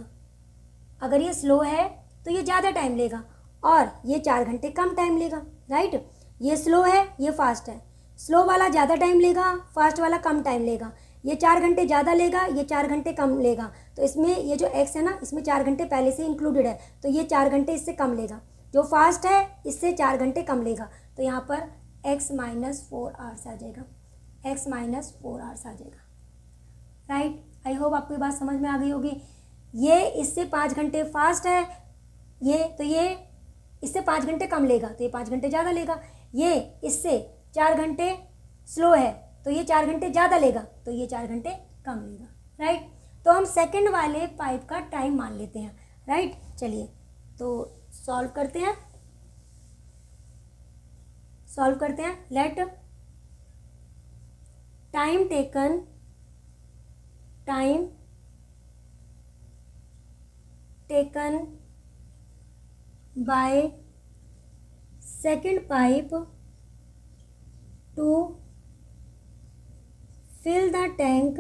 अगर ये स्लो है तो ये ज़्यादा टाइम लेगा और ये 4 घंटे कम टाइम लेगा, राइट। ये स्लो है, ये फास्ट है। स्लो वाला ज़्यादा टाइम लेगा, फास्ट वाला कम टाइम लेगा। ये 4 घंटे ज़्यादा लेगा, ये 4 घंटे कम लेगा। तो इसमें ये जो x है ना, इसमें 4 घंटे पहले से इंक्लूडेड है, तो ये 4 घंटे इससे कम लेगा। जो फास्ट है इससे 4 घंटे कम लेगा। तो यहाँ पर x - 4 आवर्स आ जाएगा, x - 4 आवर्स आ जाएगा, राइट। आई होप आपको ये बात समझ में आ गई होगी। ये इससे 5 घंटे फास्ट है, ये इससे 5 घंटे कम लेगा, तो ये 5 घंटे ज़्यादा लेगा। ये इससे 4 घंटे स्लो है, तो ये 4 घंटे ज़्यादा लेगा, तो ये 4 घंटे कम लेगा, राइट। तो हम सेकंड वाले पाइप का टाइम मान लेते हैं, राइट। चलिए तो सॉल्व करते हैं। Let time taken by second pipe to fill the tank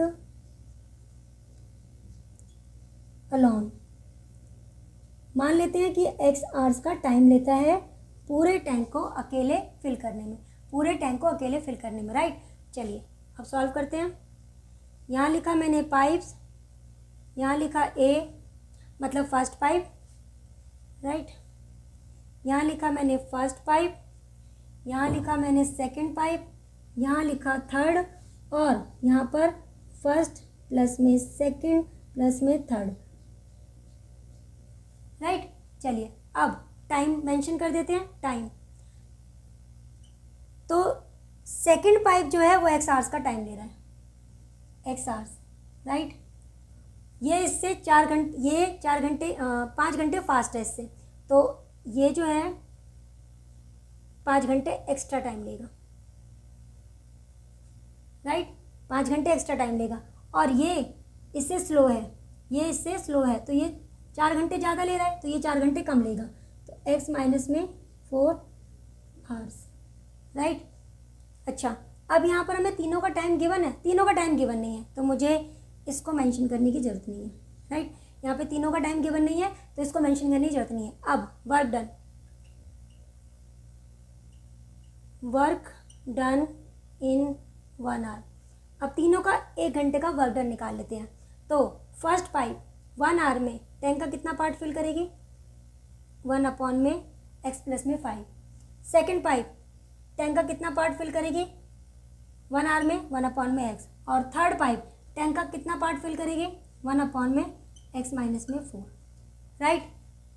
alone. मान लेते हैं कि x आवर्स का टाइम लेता है पूरे टैंक को अकेले फिल करने में, राइट। चलिए अब सॉल्व करते हैं। यहाँ लिखा मैंने पाइप्स, यहाँ लिखा A मतलब फर्स्ट पाइप, राइट। यहाँ लिखा मैंने फर्स्ट पाइप, यहाँ लिखा मैंने सेकंड पाइप, यहाँ लिखा थर्ड, और यहाँ पर फर्स्ट प्लस में सेकंड प्लस में थर्ड, राइट। चलिए अब टाइम मेंशन कर देते हैं। टाइम तो सेकंड पाइप जो है वो x आवर्स का टाइम ले रहा है, x आवर्स, राइट। ये इससे 4 घंटे 5 घंटे फास्ट है इससे, तो ये जो है 5 घंटे एक्स्ट्रा टाइम लेगा, राइट। 5 घंटे एक्स्ट्रा टाइम लेगा। और ये इससे स्लो है, तो ये 4 घंटे ज़्यादा ले रहा है, तो ये 4 घंटे कम लेगा। तो x - 4 आवर्स, राइट। अच्छा, अब यहाँ पर हमें तीनों का टाइम गिवन है, तीनों का टाइम गिवन नहीं है, तो मुझे इसको मेंशन करने की ज़रूरत नहीं है, राइट। यहाँ पे तीनों का टाइम गिवन नहीं है, तो इसको मेंशन करने की ज़रूरत नहीं है। अब वर्क डन इन 1 आवर। अब तीनों का 1 घंटे का वर्क डन निकाल लेते हैं। तो फर्स्ट पाइप 1 आवर में टैंक का कितना पार्ट फिल करेगी, 1 में x प्लस में 5। सेकेंड पाइप टैंक का कितना पार्ट फिल करेगी 1 आवर में 1 में x। और थर्ड पाइप टैंक का कितना पार्ट फिल करेगी 1 में x माइनस में 4, राइट।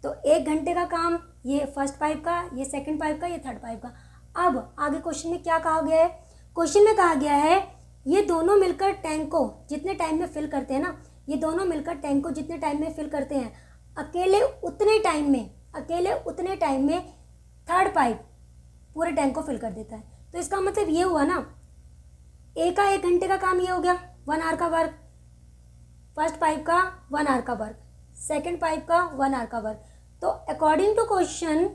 तो 1 घंटे का काम ये फर्स्ट पाइप का, ये सेकंड पाइप का, ये थर्ड पाइप का। अब आगे क्वेश्चन में क्या कहा गया है, क्वेश्चन में कहा गया है ये दोनों मिलकर टैंक को जितने टाइम में फिल करते हैं ना, ये दोनों मिलकर टैंक को जितने टाइम में फिल करते हैं, अकेले उतने टाइम में थर्ड पाइप पूरे टैंक को फिल कर देता है। तो इसका मतलब ये हुआ ना, ए का 1 घंटे का काम ये हो गया 1 आवर का वर्क, फर्स्ट पाइप का 1 आवर का वर्क, सेकंड पाइप का 1 आवर का वर्क। तो according to question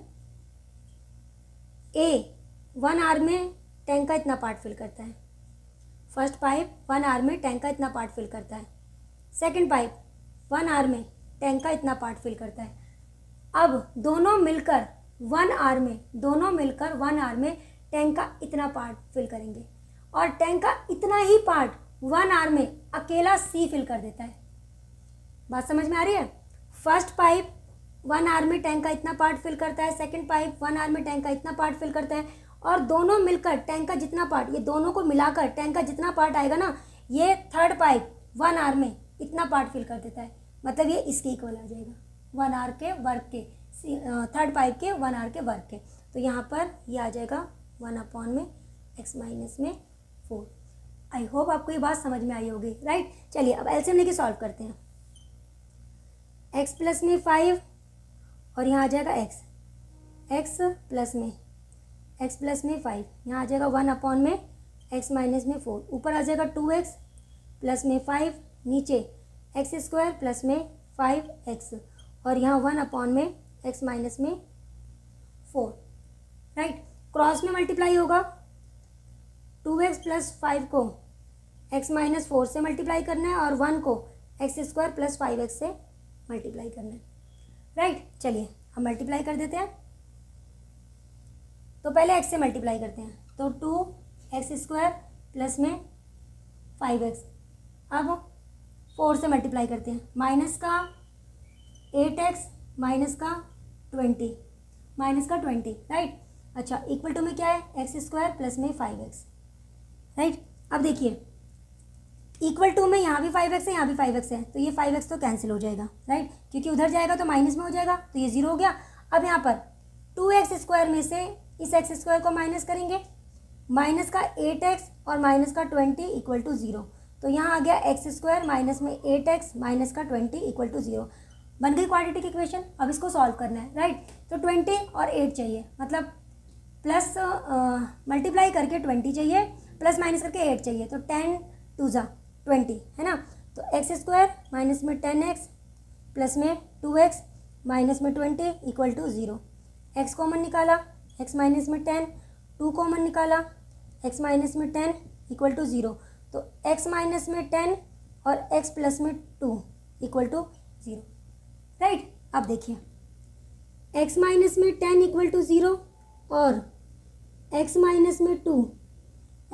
A 1 hour में टैंक का इतना पार्ट फिल करता है, फर्स्ट पाइप 1 आवर में टैंक का इतना पार्ट फिल करता है, सेकंड पाइप 1 आवर में टैंक का इतना पार्ट फिल करता है। अब दोनों मिलकर 1 आवर में टैंक का इतना पार्ट फिल करेंगे, और टैंक का इतना ही पार्ट 1 आवर में अकेला सी फिल कर देता है। बात समझ में आ रही है। फर्स्ट पाइप 1 आवर में टैंक का इतना पार्ट फिल करता है, सेकंड पाइप 1 आवर में टैंक का इतना पार्ट फिल करता है, और दोनों मिलकर टैंक का जितना पार्ट, ये दोनों को मिलाकर टैंक का जितना पार्ट आएगा ना, ये थर्ड पाइप 1 आवर में इतना पार्ट फिल कर देता है। मतलब ये इसके इक्वल आ जाएगा 1 आवर के वर्क के, थर्ड पाइप के 1 आवर के वर्क के। तो यहाँ पर ये आ जाएगा 1 में x माइनस में 4। आई होप आपको ये बात समझ में आई होगी, राइट। चलिए अब एलसीएम लेके सॉल्व करते हैं। x प्लस में 5 और यहाँ आ जाएगा x प्लस में 5, यहाँ आ जाएगा 1 में x माइनस में 4, ऊपर आ जाएगा 2x प्लस में 5, नीचे x स्क्वायर प्लस में 5x, और यहाँ 1 में x माइनस में 4, राइट। क्रॉस में मल्टीप्लाई होगा, 2x प्लस 5 को x माइनस 4 से मल्टीप्लाई करना है और 1 को एक्स स्क्वायर प्लस 5x से मल्टीप्लाई करना है, राइट। चलिए हम मल्टीप्लाई कर देते हैं। तो पहले x से मल्टीप्लाई करते हैं, तो 2x² प्लस में 5x। अब 4 से मल्टीप्लाई करते हैं, माइनस का 8x माइनस का 20, राइट। अच्छा, इक्वल टू में क्या है, x² प्लस में 5x, राइट। अब देखिए इक्वल टू में यहाँ भी 5x है, यहाँ भी 5x है, तो ये 5x तो कैंसिल हो जाएगा, राइट, क्योंकि उधर जाएगा तो माइनस में हो जाएगा, तो ये 0 हो गया। अब यहाँ पर 2x² में से इस x² को माइनस करेंगे, माइनस का 8x और माइनस का 20 इक्वल टू 0, तो यहाँ आ गया x² माइनस में 8x माइनस का 20 इक्वल टू 0। बन गई क्वाड्रेटिक इक्वेशन। अब इसको सॉल्व करना है, राइट। तो 20 और 8 चाहिए, मतलब प्लस मल्टीप्लाई करके 20 चाहिए, प्लस माइनस करके 8 चाहिए, तो 10 2 जा 20, है ना। तो x² माइनस में 10x प्लस में 2x माइनस में 20 इक्वल टू 0। x कॉमन निकाला, x माइनस में 10, 2 कॉमन निकाला, x माइनस में 10 इक्वल टू 0, तो x माइनस में 10 और x प्लस में 2 इक्वल टू 0, राइट। अब देखिए x माइनस में 10 इक्वल टू 0 और x माइनस में 2,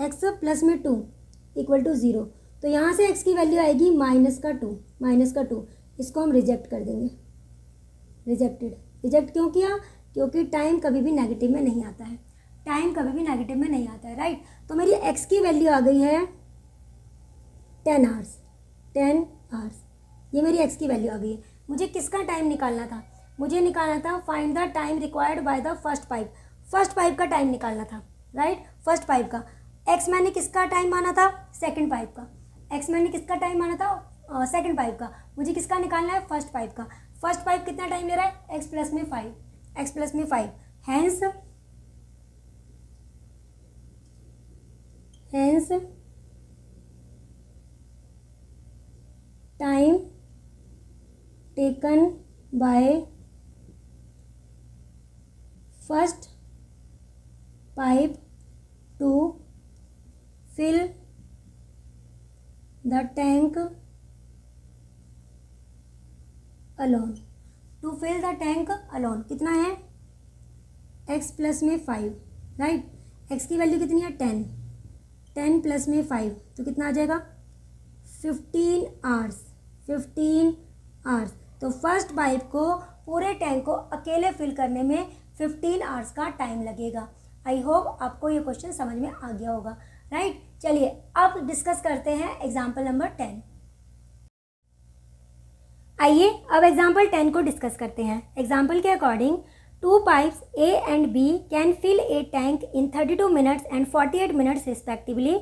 x प्लस में 2 इक्वल टू 0, तो यहाँ से x की वैल्यू आएगी -2, इसको हम रिजेक्ट कर देंगे, रिजेक्ट क्यों किया, क्योंकि टाइम कभी भी नेगेटिव में नहीं आता है, राइट। तो मेरी x की वैल्यू आ गई है 10 आवर्स, ये मेरी x की वैल्यू आ गई है। मुझे किसका टाइम निकालना था, मुझे निकालना था find the time required by the first pipe का टाइम निकालना था, राइट। फर्स्ट पाइप का x मैंने किसका टाइम माना था, सेकंड पाइप का, सेकंड पाइप का। मुझे किसका निकालना है, फर्स्ट पाइप का। फर्स्ट पाइप कितना टाइम ले रहा है, x प्लस में 5, hence time taken by first pipe to fill the tank alone, कितना है, x प्लस में 5, राइट। x की वैल्यू कितनी है 10 प्लस में 5, तो कितना आ जाएगा 15 आवर्स। तो फर्स्ट पाइप को पूरे टैंक को अकेले फिल करने में 15 आवर्स का टाइम लगेगा। आई होप आपको ये क्वेश्चन समझ में आ गया होगा, राइट। चलिए अब डिस्कस करते हैं एग्जाम्पल नंबर 10। आइए अब एग्जाम्पल 10 को डिस्कस करते हैं। एग्जाम्पल के according 2 pipes A and B can fill a tank in 32 minutes and 48 minutes respectively.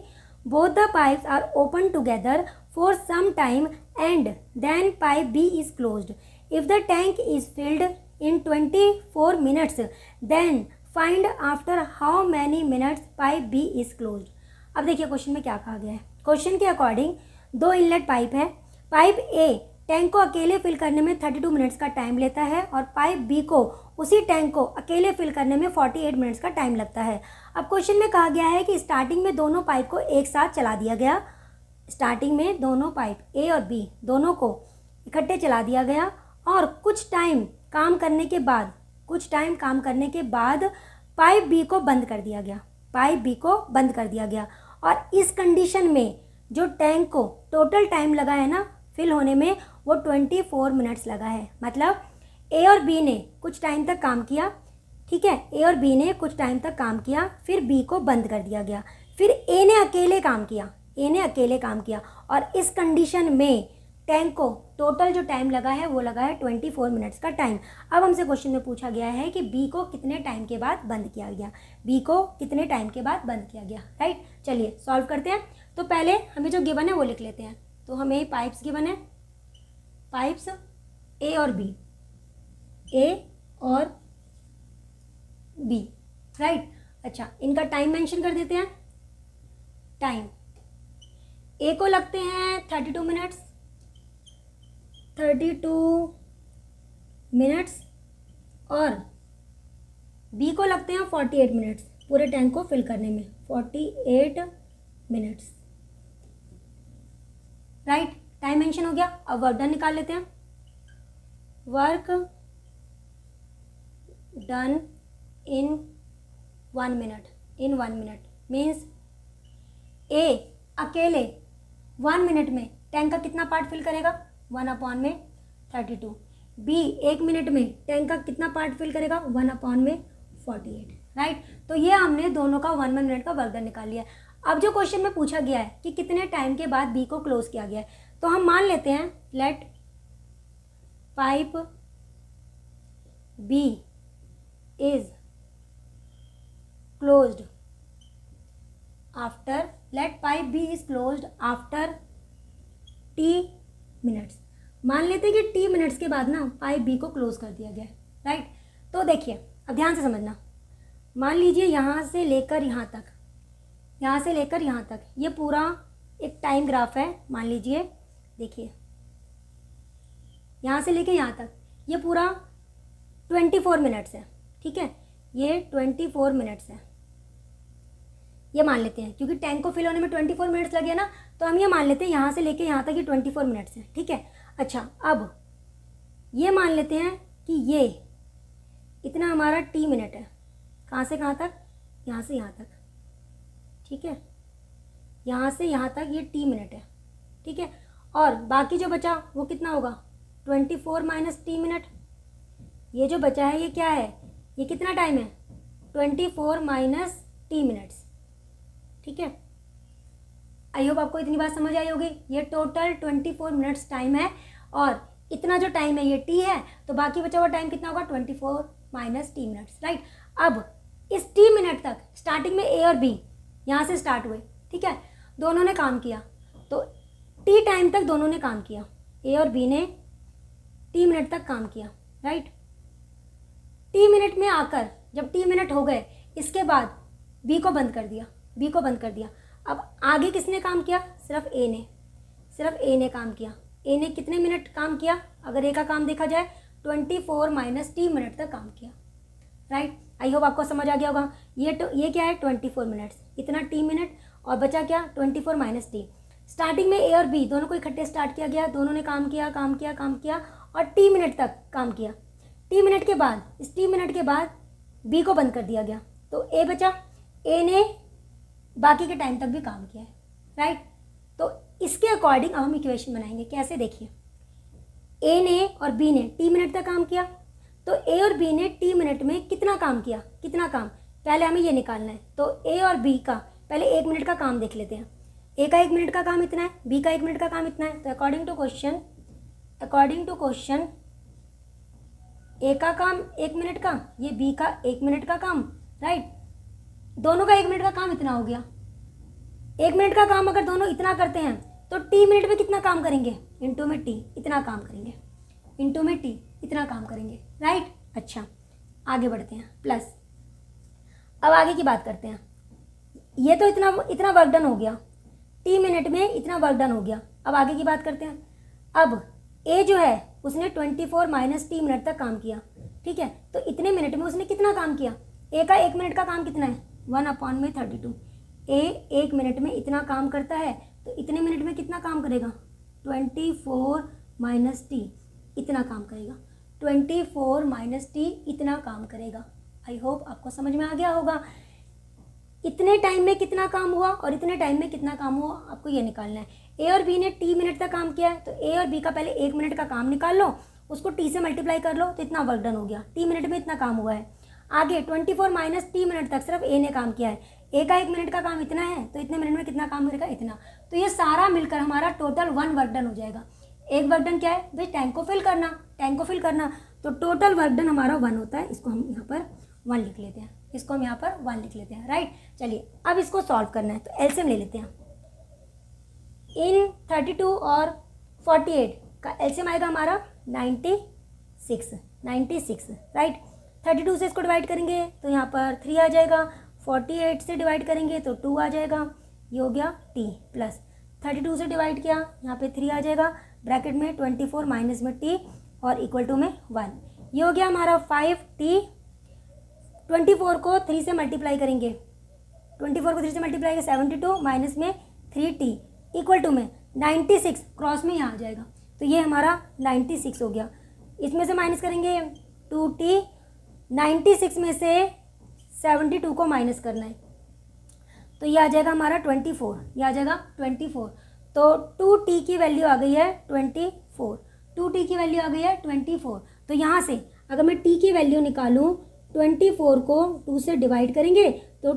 Both the pipes are open together for some time and then pipe B is closed. If the tank is filled in 24 minutes, then find after how many minutes pipe B is closed. अब देखिए question में क्या कहा गया है। Question के according 2 inlet pipe है। Pipe ए tank को अकेले फिल करने में 32 मिनट्स का टाइम लेता है और पाइप बी को उसी टैंक को अकेले फिल करने में 48 मिनट्स का टाइम लगता है। अब क्वेश्चन में कहा गया है कि स्टार्टिंग में दोनों पाइप को एक साथ चला दिया गया। स्टार्टिंग में दोनों पाइप ए और बी दोनों को इकट्ठे चला दिया गया और कुछ टाइम काम करने के बाद पाइप बी को बंद कर दिया गया। और इस कंडीशन में जो टैंक को टोटल टाइम लगा है ना फिल होने में, वो 24 मिनट्स लगा है। मतलब ए और बी ने कुछ टाइम तक काम किया, ठीक है, ए और बी ने कुछ टाइम तक काम किया, फिर बी को बंद कर दिया गया, फिर ए ने अकेले काम किया और इस कंडीशन में टैंक को टोटल जो टाइम लगा है वो लगा है 24 मिनट्स का टाइम। अब हमसे क्वेश्चन में पूछा गया है कि बी को कितने टाइम के बाद बंद किया गया, राइट। चलिए सॉल्व करते हैं। तो पहले हमें जो गिवन है वो लिख लेते हैं। तो हमें पाइप्स गिवन है, पाइप्स ए और बी, राइट। अच्छा, इनका टाइम मेंशन कर देते हैं। टाइम ए को लगते हैं 32 मिनट्स और बी को लगते हैं 48 मिनट्स पूरे टैंक को फिल करने में, 48 मिनट्स, राइट। टाइम मेंशन हो गया। अब वर्क डन निकाल लेते हैं। Work done in 1 minute, in 1 minute means A अकेले 1 मिनट में टैंक का कितना पार्ट फिल करेगा, 1/32। बी 1 मिनट में टैंक का कितना पार्ट फिल करेगा, 1/48, राइट। तो ये हमने दोनों का 1 मिनट का वर्क डन निकाल लिया। अब जो क्वेश्चन में पूछा गया है कि कितने टाइम के बाद बी को क्लोज किया गया है, तो हम मान लेते हैं let pipe B is closed after, let pipe B is closed after T minutes. मान लेते हैं कि टी मिनट्स के बाद ना पाइप बी को क्लोज कर दिया गया है, राइट। तो देखिए अब ध्यान से समझना, मान लीजिए यहाँ से लेकर यहाँ तक, यहाँ से लेकर यहाँ तक ये पूरा एक टाइम ग्राफ है। मान लीजिए देखिए यहाँ से लेकर यहाँ तक ये पूरा 24 मिनट्स है, ठीक है। ये 24 मिनट्स है, ये मान लेते हैं क्योंकि टैंक को फिल होने में 24 मिनट्स लगे ना, तो हम ये मान लेते हैं यहाँ से लेके यहाँ तक ये 24 मिनट्स है, ठीक है। अच्छा अब ये मान लेते हैं कि ये इतना हमारा टी मिनट है, कहाँ से कहाँ तक, यहाँ से यहाँ तक, ठीक है। यहाँ से यहाँ तक ये टी मिनट है, ठीक है। और बाकी जो बचा वो कितना होगा, 24 माइनस टी मिनट। ये जो बचा है ये क्या है, ये कितना टाइम है, 24 माइनस टी मिनट्स, ठीक है। आई होप आपको इतनी बात समझ आई होगी। ये टोटल 24 मिनट्स टाइम है और इतना जो टाइम है ये टी है, तो बाकी बचा हुआ टाइम कितना होगा, 24 माइनस टी मिनट्स, राइट। अब इस टी मिनट तक स्टार्टिंग में ए और बी यहाँ से स्टार्ट हुए, ठीक है, दोनों ने काम किया, तो टी टाइम तक दोनों ने काम किया, ए और बी ने टी मिनट तक काम किया, राइट। टी मिनट में आकर जब टी मिनट हो गए इसके बाद बी को बंद कर दिया, बी को बंद कर दिया। अब आगे किसने काम किया, सिर्फ ए ने, सिर्फ ए ने काम किया। ए ने कितने मिनट काम किया, अगर ए का काम देखा जाए 24 माइनस टी मिनट तक काम किया, राइट। आई होप आपको समझ आ गया होगा। ये क्या है 24 मिनट्स, इतना टी मिनट और बचा क्या 24 माइनस टी। स्टार्टिंग में ए और बी दोनों को इकट्ठे स्टार्ट किया गया, दोनों ने काम किया काम किया काम किया और टी मिनट तक काम किया। टी मिनट के बाद, इस टी मिनट के बाद बी को बंद कर दिया गया, तो ए बचा, ए ने बाकी के टाइम तक भी काम किया है, राइट। तो इसके अकॉर्डिंग अब हम इक्वेशन बनाएंगे, कैसे देखिए, ए ने और बी ने टी मिनट तक काम किया, तो ए और बी ने टी मिनट में कितना काम किया, कितना काम, पहले हमें ये निकालना है। तो ए और बी का पहले 1 मिनट का काम देख लेते हैं। ए का 1 मिनट का काम इतना है, बी का 1 मिनट का काम इतना है, तो अकॉर्डिंग टू क्वेश्चन ए का काम 1 मिनट का, ये बी का 1 मिनट का काम, राइट। दोनों का 1 मिनट का काम इतना हो गया। 1 मिनट का काम अगर दोनों इतना करते हैं तो टी मिनट में कितना काम करेंगे, इंटू में टी इतना काम करेंगे, इंटू में टी इतना काम करेंगे, राइट। अच्छा आगे बढ़ते हैं, प्लस अब आगे की बात करते हैं। ये तो इतना वर्क डन हो गया, टी मिनट में इतना वर्क डन हो गया। अब आगे की बात करते हैं। अब ए जो है उसने 24 माइनस टी मिनट तक काम किया, ठीक है। तो इतने मिनट में उसने कितना काम किया, ए का 1 मिनट का काम कितना है, 1/32। ए 1 मिनट में इतना काम करता है, तो इतने मिनट में कितना काम करेगा, 24 माइनस टी इतना काम करेगा, 24 माइनस टी इतना काम करेगा। आई होप आपको समझ में आ गया होगा। इतने टाइम में कितना काम हुआ और इतने टाइम में कितना काम हुआ, आपको ये निकालना है। ए और बी ने टी मिनट तक काम किया है, तो ए और बी का पहले 1 मिनट का काम निकाल लो, उसको टी से मल्टीप्लाई कर लो, तो इतना वर्क डन हो गया, टी मिनट में इतना काम हुआ है। आगे 24 माइनस टी मिनट तक सिर्फ ए ने काम किया है, ए का 1 मिनट का काम इतना है, तो इतने मिनट में कितना काम करेगा, इतना। तो ये सारा मिलकर हमारा टोटल 1 वर्क डन हो जाएगा। एक वर्क डन क्या है भाई, टैंक को फिल करना, टैंक को फिल करना, तो टोटल वर्क डन हमारा 1 होता है। इसको हम यहाँ पर 1 लिख लेते हैं, इसको हम यहाँ पर 1 लिख लेते हैं, राइट। चलिए अब इसको सॉल्व करना है, तो एलसीएम ले लेते हैं। इन 32 और 48 का एलसीएम आएगा हमारा 96, राइट। 32 से इसको डिवाइड करेंगे तो यहाँ पर 3 आ जाएगा, 48 से डिवाइड करेंगे तो 2 आ जाएगा, ये हो गया टी, प्लस 32 से डिवाइड किया यहाँ पे 3 आ जाएगा, ब्रैकेट में 24 माइनस में टी और इक्वल टू में 1, ये हो गया हमारा 5t 24 को 3 से मल्टीप्लाई करेंगे, 24 को 3 से मल्टीप्लाई करेंगे 72 माइनस में 3t इक्वल टू में 96, क्रॉस में यहाँ आ जाएगा, तो ये हमारा 96 हो गया। इसमें से माइनस करेंगे 2t, 96 में से 72 को माइनस करना है, तो ये आ जाएगा हमारा 24, ये आ जाएगा 24। तो 2t की वैल्यू आ गई है 24, 2t की वैल्यू आ गई है 24। तो यहाँ से अगर मैं t की वैल्यू निकालूँ, 24 को 2 से डिवाइड करेंगे तो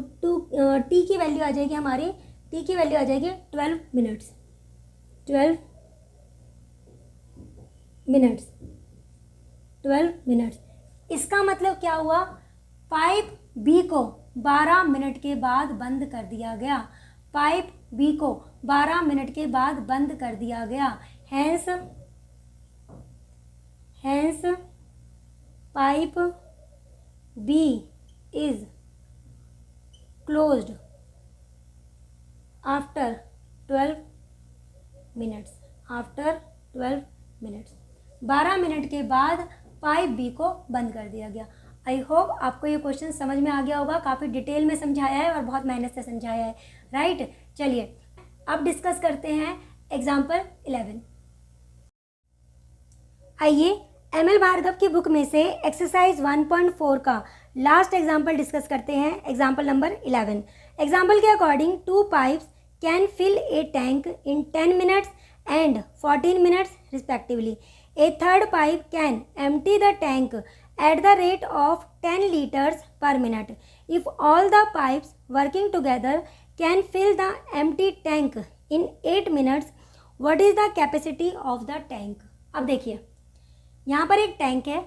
t की वैल्यू आ जाएगी हमारी, t की वैल्यू आ जाएगी 12 मिनट्स, 12 मिनट्स। इसका मतलब क्या हुआ, पाइप बी को 12 मिनट के बाद बंद कर दिया गया, पाइप बी को 12 मिनट के बाद बंद कर दिया गया। Hence pipe B is closed after 12 minutes, 12 minute के बाद पाइप बी को बंद कर दिया गया। आई होप आपको ये क्वेश्चन समझ में आ गया होगा, काफ़ी डिटेल में समझाया है और बहुत मेहनत से समझाया है, राइट। चलिए अब डिस्कस करते हैं एग्जाम्पल 11। आइए एम एल भार्गव की बुक में से एक्सरसाइज 1.4 का लास्ट एग्जाम्पल डिस्कस करते हैं, एग्जाम्पल नंबर 11। एग्जाम्पल के according 2 pipes can fill a tank in 10 minutes and 14 minutes respectively. A third pipe can empty the tank at the rate of 10 liters per minute. If all the pipes working together can fill the empty tank in 8 minutes, what is the capacity of the tank? अब देखिए यहाँ पर एक tank है,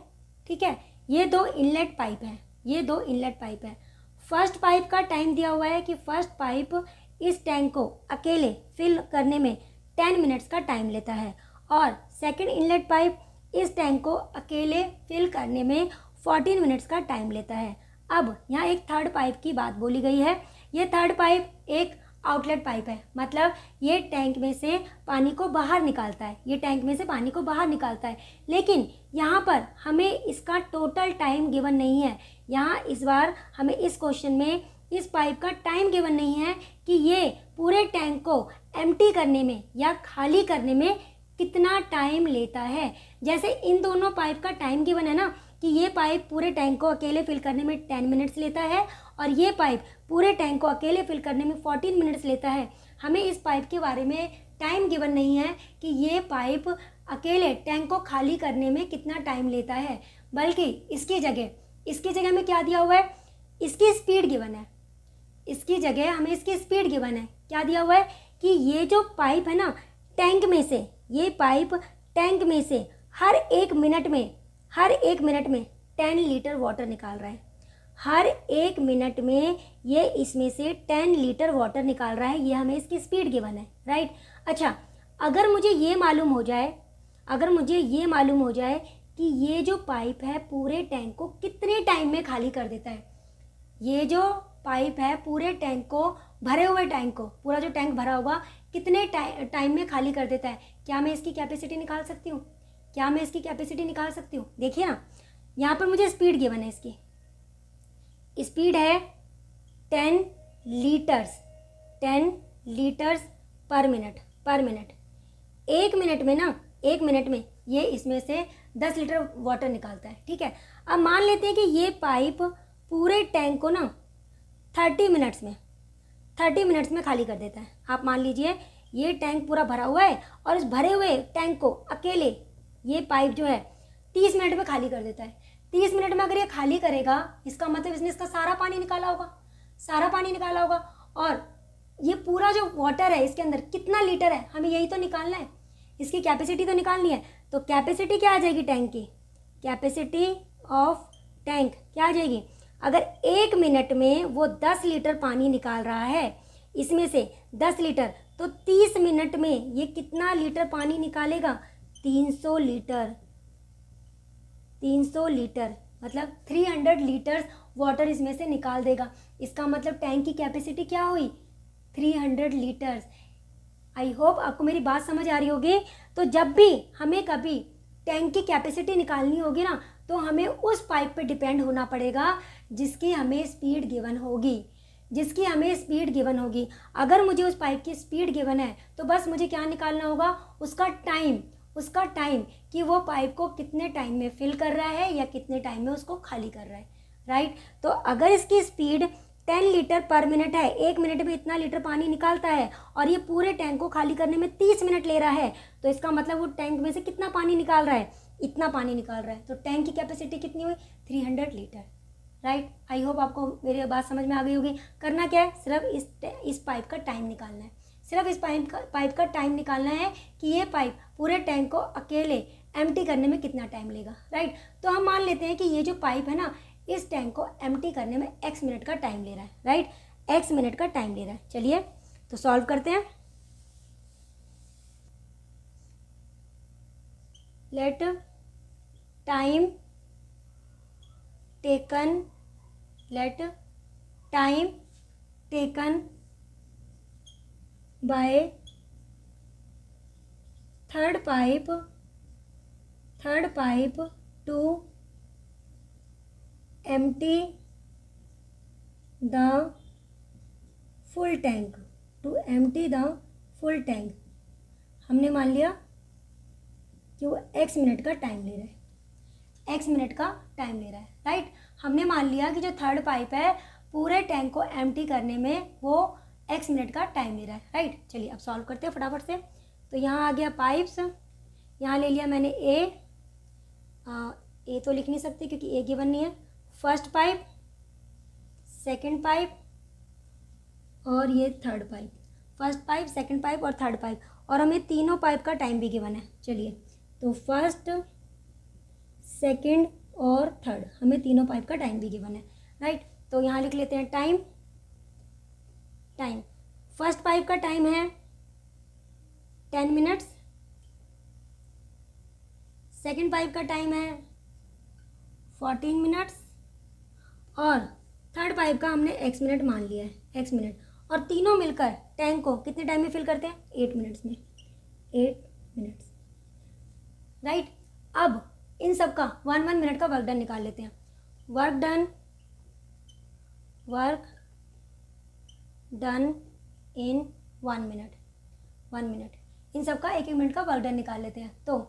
ठीक है, ये 2 inlet pipe है, ये 2 इनलेट पाइप है। फर्स्ट पाइप का टाइम दिया हुआ है कि फर्स्ट पाइप इस टैंक को अकेले फिल करने में 10 मिनट्स का टाइम लेता है, और सेकंड इनलेट पाइप इस टैंक को अकेले फिल करने में 14 मिनट्स का टाइम लेता है। अब यहाँ एक थर्ड पाइप की बात बोली गई है। ये थर्ड पाइप एक आउटलेट पाइप है, मतलब ये टैंक में से पानी को बाहर निकालता है, ये टैंक में से पानी को बाहर निकालता है। लेकिन यहाँ पर हमें इसका टोटल टाइम गिवन नहीं है। यहाँ इस बार हमें इस क्वेश्चन में इस पाइप का टाइम गिवन नहीं है कि ये पूरे टैंक को एम्प्टी करने में या खाली करने में कितना टाइम लेता है। जैसे इन दोनों पाइप का टाइम गिवन है ना, कि ये पाइप पूरे टैंक को अकेले फिल करने में 10 मिनट्स लेता है और ये पाइप पूरे टैंक को अकेले फिल करने में 14 मिनट्स लेता है। हमें इस पाइप के बारे में टाइम गिवन नहीं है कि ये पाइप अकेले टैंक को खाली करने में कितना टाइम लेता है, बल्कि इसकी जगह में क्या दिया हुआ है, इसकी स्पीड गिवन है। इसकी जगह हमें इसकी स्पीड गिवन है। क्या दिया हुआ है कि ये जो पाइप है ना टैंक में से, ये पाइप टैंक में से हर एक मिनट में 10 लीटर वाटर निकाल रहा है। हर एक मिनट में ये इसमें से 10 लीटर वाटर निकाल रहा है। ये हमें इसकी स्पीड गिवन है, राइट। अच्छा, अगर मुझे ये मालूम हो जाए कि ये जो पाइप है पूरे टैंक को कितने टाइम में खाली कर देता है, ये जो पाइप है पूरे टैंक को, भरे हुए टैंक को, पूरा जो टैंक भरा होगा कितने टाइम में खाली कर देता है, क्या मैं इसकी कैपेसिटी निकाल सकती हूँ? देखिए ना, यहाँ पर मुझे स्पीड गिवन है, इसकी स्पीड है 10 लीटर्स पर मिनट। एक मिनट में ये इसमें से 10 लीटर वाटर निकालता है, ठीक है। अब मान लेते हैं कि ये पाइप पूरे टैंक को ना 30 मिनट्स में खाली कर देता है। आप मान लीजिए ये टैंक पूरा भरा हुआ है और इस भरे हुए टैंक को अकेले ये पाइप जो है 30 मिनट में खाली कर देता है। 30 मिनट में अगर ये खाली करेगा, इसका मतलब इसने इसका सारा पानी निकाला होगा, और ये पूरा जो वाटर है इसके अंदर कितना लीटर है, हमें यही तो निकालना है, इसकी कैपेसिटी तो निकालनी है। तो कैपेसिटी क्या आ जाएगी टैंक की? कैपेसिटी ऑफ टैंक क्या आ जाएगी? अगर एक मिनट में वो 10 लीटर पानी निकाल रहा है, इसमें से 10 लीटर, तो 30 मिनट में ये कितना लीटर पानी निकालेगा? 300 लीटर, मतलब 300 लीटर वाटर इसमें से निकाल देगा। इसका मतलब टैंक की कैपेसिटी क्या हुई? 300 लीटर्स। आई होप आपको मेरी बात समझ आ रही होगी। तो जब भी हमें कभी टैंक की कैपेसिटी निकालनी होगी ना, तो हमें उस पाइप पे डिपेंड होना पड़ेगा जिसकी हमें स्पीड गिवन होगी, जिसकी हमें स्पीड गिवन होगी। अगर मुझे उस पाइप की स्पीड गिवन है तो बस मुझे क्या निकालना होगा, उसका टाइम कि वो पाइप को कितने टाइम में फिल कर रहा है या कितने टाइम में उसको खाली कर रहा है, राइट। तो अगर इसकी स्पीड 10 लीटर पर मिनट है, 1 मिनट में इतना लीटर पानी निकालता है और ये पूरे टैंक को खाली करने में 30 मिनट ले रहा है, तो इसका मतलब वो टैंक में से कितना पानी निकाल रहा है, इतना पानी निकाल रहा है। तो टैंक की कैपेसिटी कितनी हुई, 300 लीटर, राइट। आई होप आपको मेरी बात समझ में आ गई होगी। करना क्या है, सिर्फ इस पाइप का टाइम निकालना है, सिर्फ इस पाइप का टाइम निकालना है कि ये पाइप पूरे टैंक को अकेले एम्प्टी करने में कितना टाइम लेगा, राइट। तो हम मान लेते हैं कि ये जो पाइप है ना, इस टैंक को एम्प्टी करने में x मिनट का टाइम ले रहा है, राइट, x मिनट का टाइम ले रहा है। चलिए तो सॉल्व करते हैं। Let time taken by third pipe to empty the full tank, हमने मान लिया कि वो x मिनट का टाइम ले रहा है, राइट। हमने मान लिया कि जो थर्ड पाइप है पूरे टैंक को एम्प्टी करने में वो x मिनट का टाइम ले रहा है, राइट। चलिए अब सॉल्व करते हैं फटाफट से। तो यहाँ आ गया पाइप्स, यहाँ ले लिया मैंने ए तो लिख नहीं सकती क्योंकि ए गिवन नहीं है। फर्स्ट पाइप, सेकंड पाइप और ये third pipe, first pipe, second pipe और थर्ड पाइप, और हमें तीनों पाइप का टाइम भी गिवन है। चलिए तो फर्स्ट, सेकंड और थर्ड, हमें तीनों पाइप का टाइम भी गिवन है, राइट। तो यहाँ लिख लेते हैं टाइम। फर्स्ट पाइप का टाइम है 10 मिनट्स, सेकंड पाइप का टाइम है 14 मिनट्स और थर्ड पाइप का हमने x मिनट मान लिया है, x मिनट, और तीनों मिलकर टैंक को कितने टाइम में फिल करते हैं, 8 मिनट्स में, 8 मिनट्स, राइट। अब इन सब का 1 मिनट का वर्क डन निकाल लेते हैं। वर्क डन इन 1 मिनट, इन सब का 1 मिनट का वर्क डन निकाल लेते हैं। तो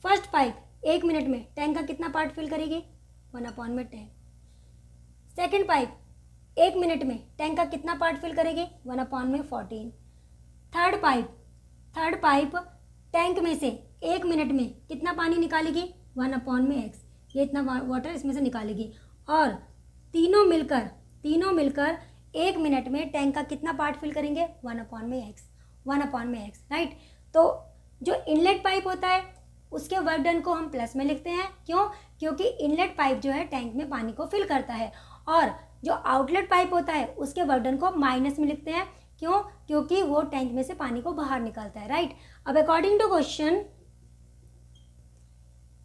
फर्स्ट पाइप 1 मिनट में टैंक का कितना पार्ट फिल करेगी, 1/10। सेकेंड पाइप 1 मिनट में टैंक का कितना पार्ट फिल करेगी, 1/14। थर्ड पाइप टैंक में से 1 मिनट में कितना पानी निकालेगी, 1/x, ये इतना वाटर इसमें से निकालेगी। और तीनों मिलकर 1 मिनट में टैंक का कितना पार्ट फिल करेंगे, 1/x, राइट। तो जो इनलेट पाइप होता है उसके वर्क डन को हम प्लस में लिखते हैं, क्यों, क्योंकि इनलेट पाइप जो है टैंक में पानी को फिल करता है, और जो आउटलेट पाइप होता है उसके वर्क डन को माइनस में लिखते हैं, क्यों, क्योंकि वो टैंक में से पानी को बाहर निकालता है, राइट। अब according to question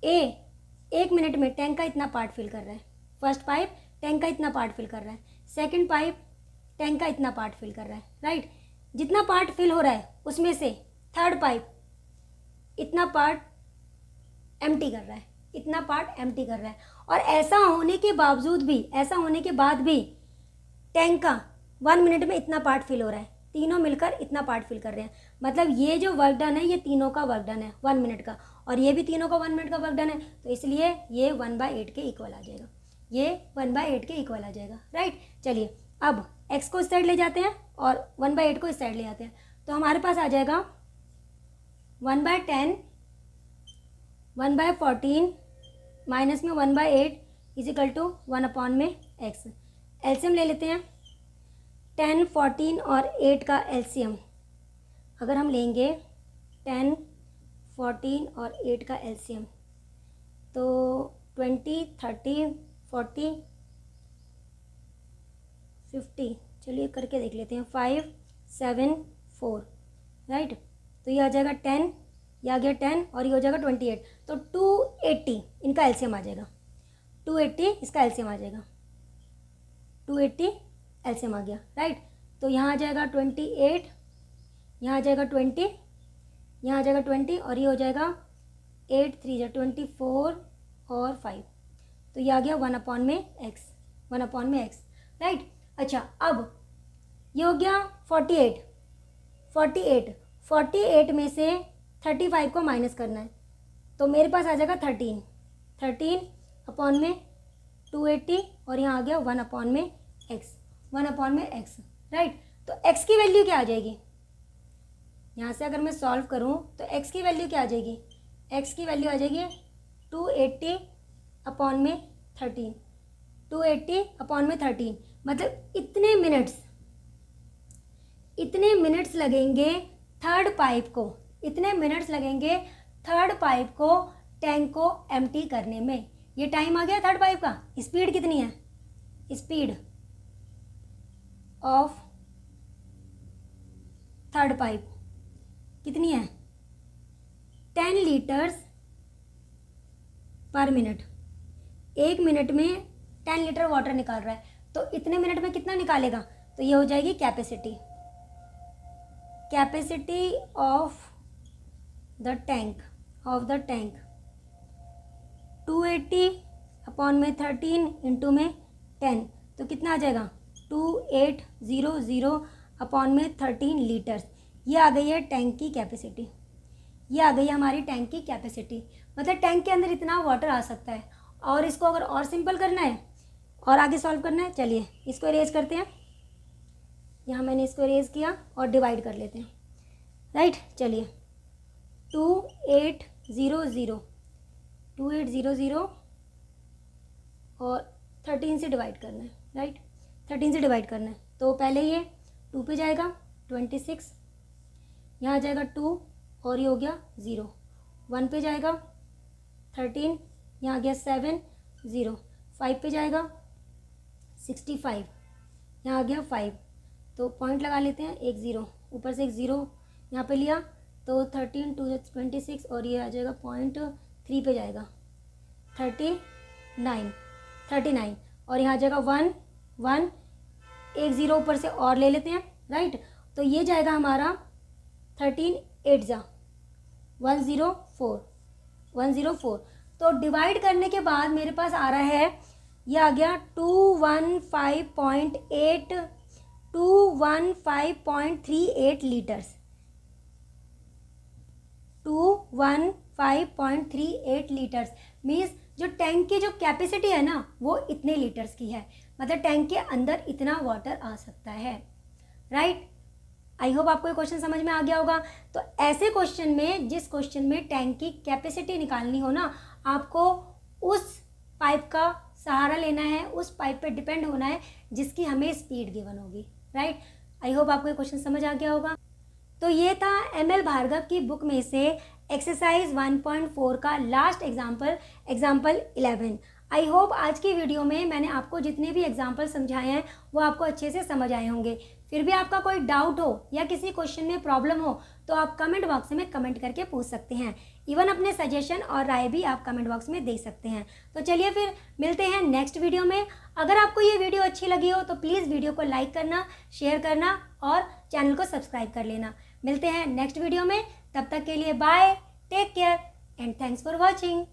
A 1 minute में टैंक का इतना पार्ट फिल कर रहा है, फर्स्ट पाइप टैंक का इतना पार्ट फिल कर रहा है, सेकेंड पाइप टैंक का इतना पार्ट फिल कर रहा है, राइट। जितना पार्ट फिल हो रहा है उसमें से थर्ड पाइप इतना पार्ट एम्प्टी कर रहा है, और ऐसा होने के बाद भी टैंक का 1 मिनट में इतना पार्ट फिल हो रहा है, तीनों मिलकर इतना पार्ट फिल कर रहे हैं। मतलब ये जो वर्क डन है ये तीनों का वर्क डन है 1 मिनट का, और ये भी तीनों का 1 मिनट का वर्क डन है, तो इसलिए ये 1/8 के इक्वल आ जाएगा, राइट। चलिए अब x को इस साइड ले जाते हैं और 1/8 को इस साइड ले आते हैं, तो हमारे पास आ जाएगा 1/10, 1/14 माइनस में 1/8 इजिकल टू 1/x। एलसीएम ले लेते हैं, 10, 14 और 8 का एलसीएम अगर हम लेंगे 10, 14 और 8 का एलसीएम तो 20, 30, 40, 50, चलिए करके देख लेते हैं, 5, 7, 4, राइट। तो ये आ जाएगा 10, ये आ गया 10 और ये हो जाएगा 28, तो 280 इनका एलसीएम आ जाएगा, 280 इसका एलसीएम आ जाएगा, 280 एलसीएम आ गया, राइट। तो यहाँ आ जाएगा 28, यहाँ आ जाएगा 20, यहाँ आ जाएगा 20 और ये हो जाएगा 8, 3 जा 24, और 5, तो ये आ गया 1/x, 1/x, राइट। अच्छा, अब ये हो गया 48 में से 35 को माइनस करना है, तो मेरे पास आ जाएगा 13 अपॉन में 280 और यहाँ आ गया 1/x, राइट। तो x की वैल्यू क्या आ जाएगी, यहाँ से अगर मैं सॉल्व करूँ तो x की वैल्यू क्या आ जाएगी, x की वैल्यू आ जाएगी 280 अपॉन में 13, 280 अपॉन में 13, मतलब इतने मिनट्स लगेंगे थर्ड पाइप को टैंक को एम्प्टी करने में। ये टाइम आ गया थर्ड पाइप का। स्पीड कितनी है, स्पीड ऑफ थर्ड पाइप कितनी है, 10 लीटर्स पर मिनट। 1 मिनट में 10 लीटर वाटर निकाल रहा है, तो इतने मिनट में कितना निकालेगा, तो ये हो जाएगी capacity of the tank 280 upon में 13 इंटू में 10, तो कितना आ जाएगा 2800 अपॉन में 13 लीटर्स। ये आ गई है टैंक की कैपेसिटी, ये आ गई हमारी टैंक की कैपेसिटी, मतलब टैंक के अंदर इतना वाटर आ सकता है। और इसको अगर और सिंपल करना है और आगे सॉल्व करना है, चलिए इसको इरेज करते हैं। यहाँ मैंने इसको इरेज किया और डिवाइड कर लेते हैं, राइट। चलिए 2800 और 13 से डिवाइड करना है, राइट। 13 से डिवाइड करना है, तो पहले ये 2 पे जाएगा 26, यहाँ आ जाएगा 2 और ये हो गया 0, 1 पे जाएगा 13, यहाँ आ गया 7, 0, 5 पे जाएगा 65, यहाँ आ गया 5, तो पॉइंट लगा लेते हैं, एक 0 ऊपर से एक 0 यहाँ पे लिया, तो 13 2 26 और ये आ जाएगा 0.3 पे जाएगा 39 और यहाँ आ जाएगा 1 एक 0 ऊपर से और ले लेते हैं, राइट। तो ये जाएगा हमारा 13 8 जा 104। तो डिवाइड करने के बाद मेरे पास आ रहा है, ये आ गया 215.38 लीटर्स, 215.38 लीटर्स मीन्स जो टैंक की जो कैपेसिटी है ना वो इतने लीटर्स की है, मतलब टैंक के अंदर इतना वाटर आ सकता है, राइट। आई होप आपको ये क्वेश्चन समझ में आ गया होगा। तो ऐसे क्वेश्चन में, जिस क्वेश्चन में टैंक की कैपेसिटी निकालनी हो ना, आपको उस पाइप का सहारा लेना है, उस पाइप पे डिपेंड होना है जिसकी हमें स्पीड गिवन होगी, राइट। आई होप आपको ये क्वेश्चन समझ आ गया होगा। तो ये था एमएल भार्गव की बुक में से एक्सरसाइज 1.4 का लास्ट एग्जाम्पल 11। आई होप आज की वीडियो में मैंने आपको जितने भी एग्जाम्पल समझाए हैं वो आपको अच्छे से समझ आए होंगे। फिर भी आपका कोई डाउट हो या किसी क्वेश्चन में प्रॉब्लम हो तो आप कमेंट बॉक्स में कमेंट करके पूछ सकते हैं। इवन अपने सजेशन और राय भी आप कमेंट बॉक्स में दे सकते हैं। तो चलिए फिर मिलते हैं नेक्स्ट वीडियो में। अगर आपको ये वीडियो अच्छी लगी हो तो प्लीज़ वीडियो को लाइक करना, शेयर करना और चैनल को सब्सक्राइब कर लेना। मिलते हैं नेक्स्ट वीडियो में, तब तक के लिए bye, take care and thanks for watching.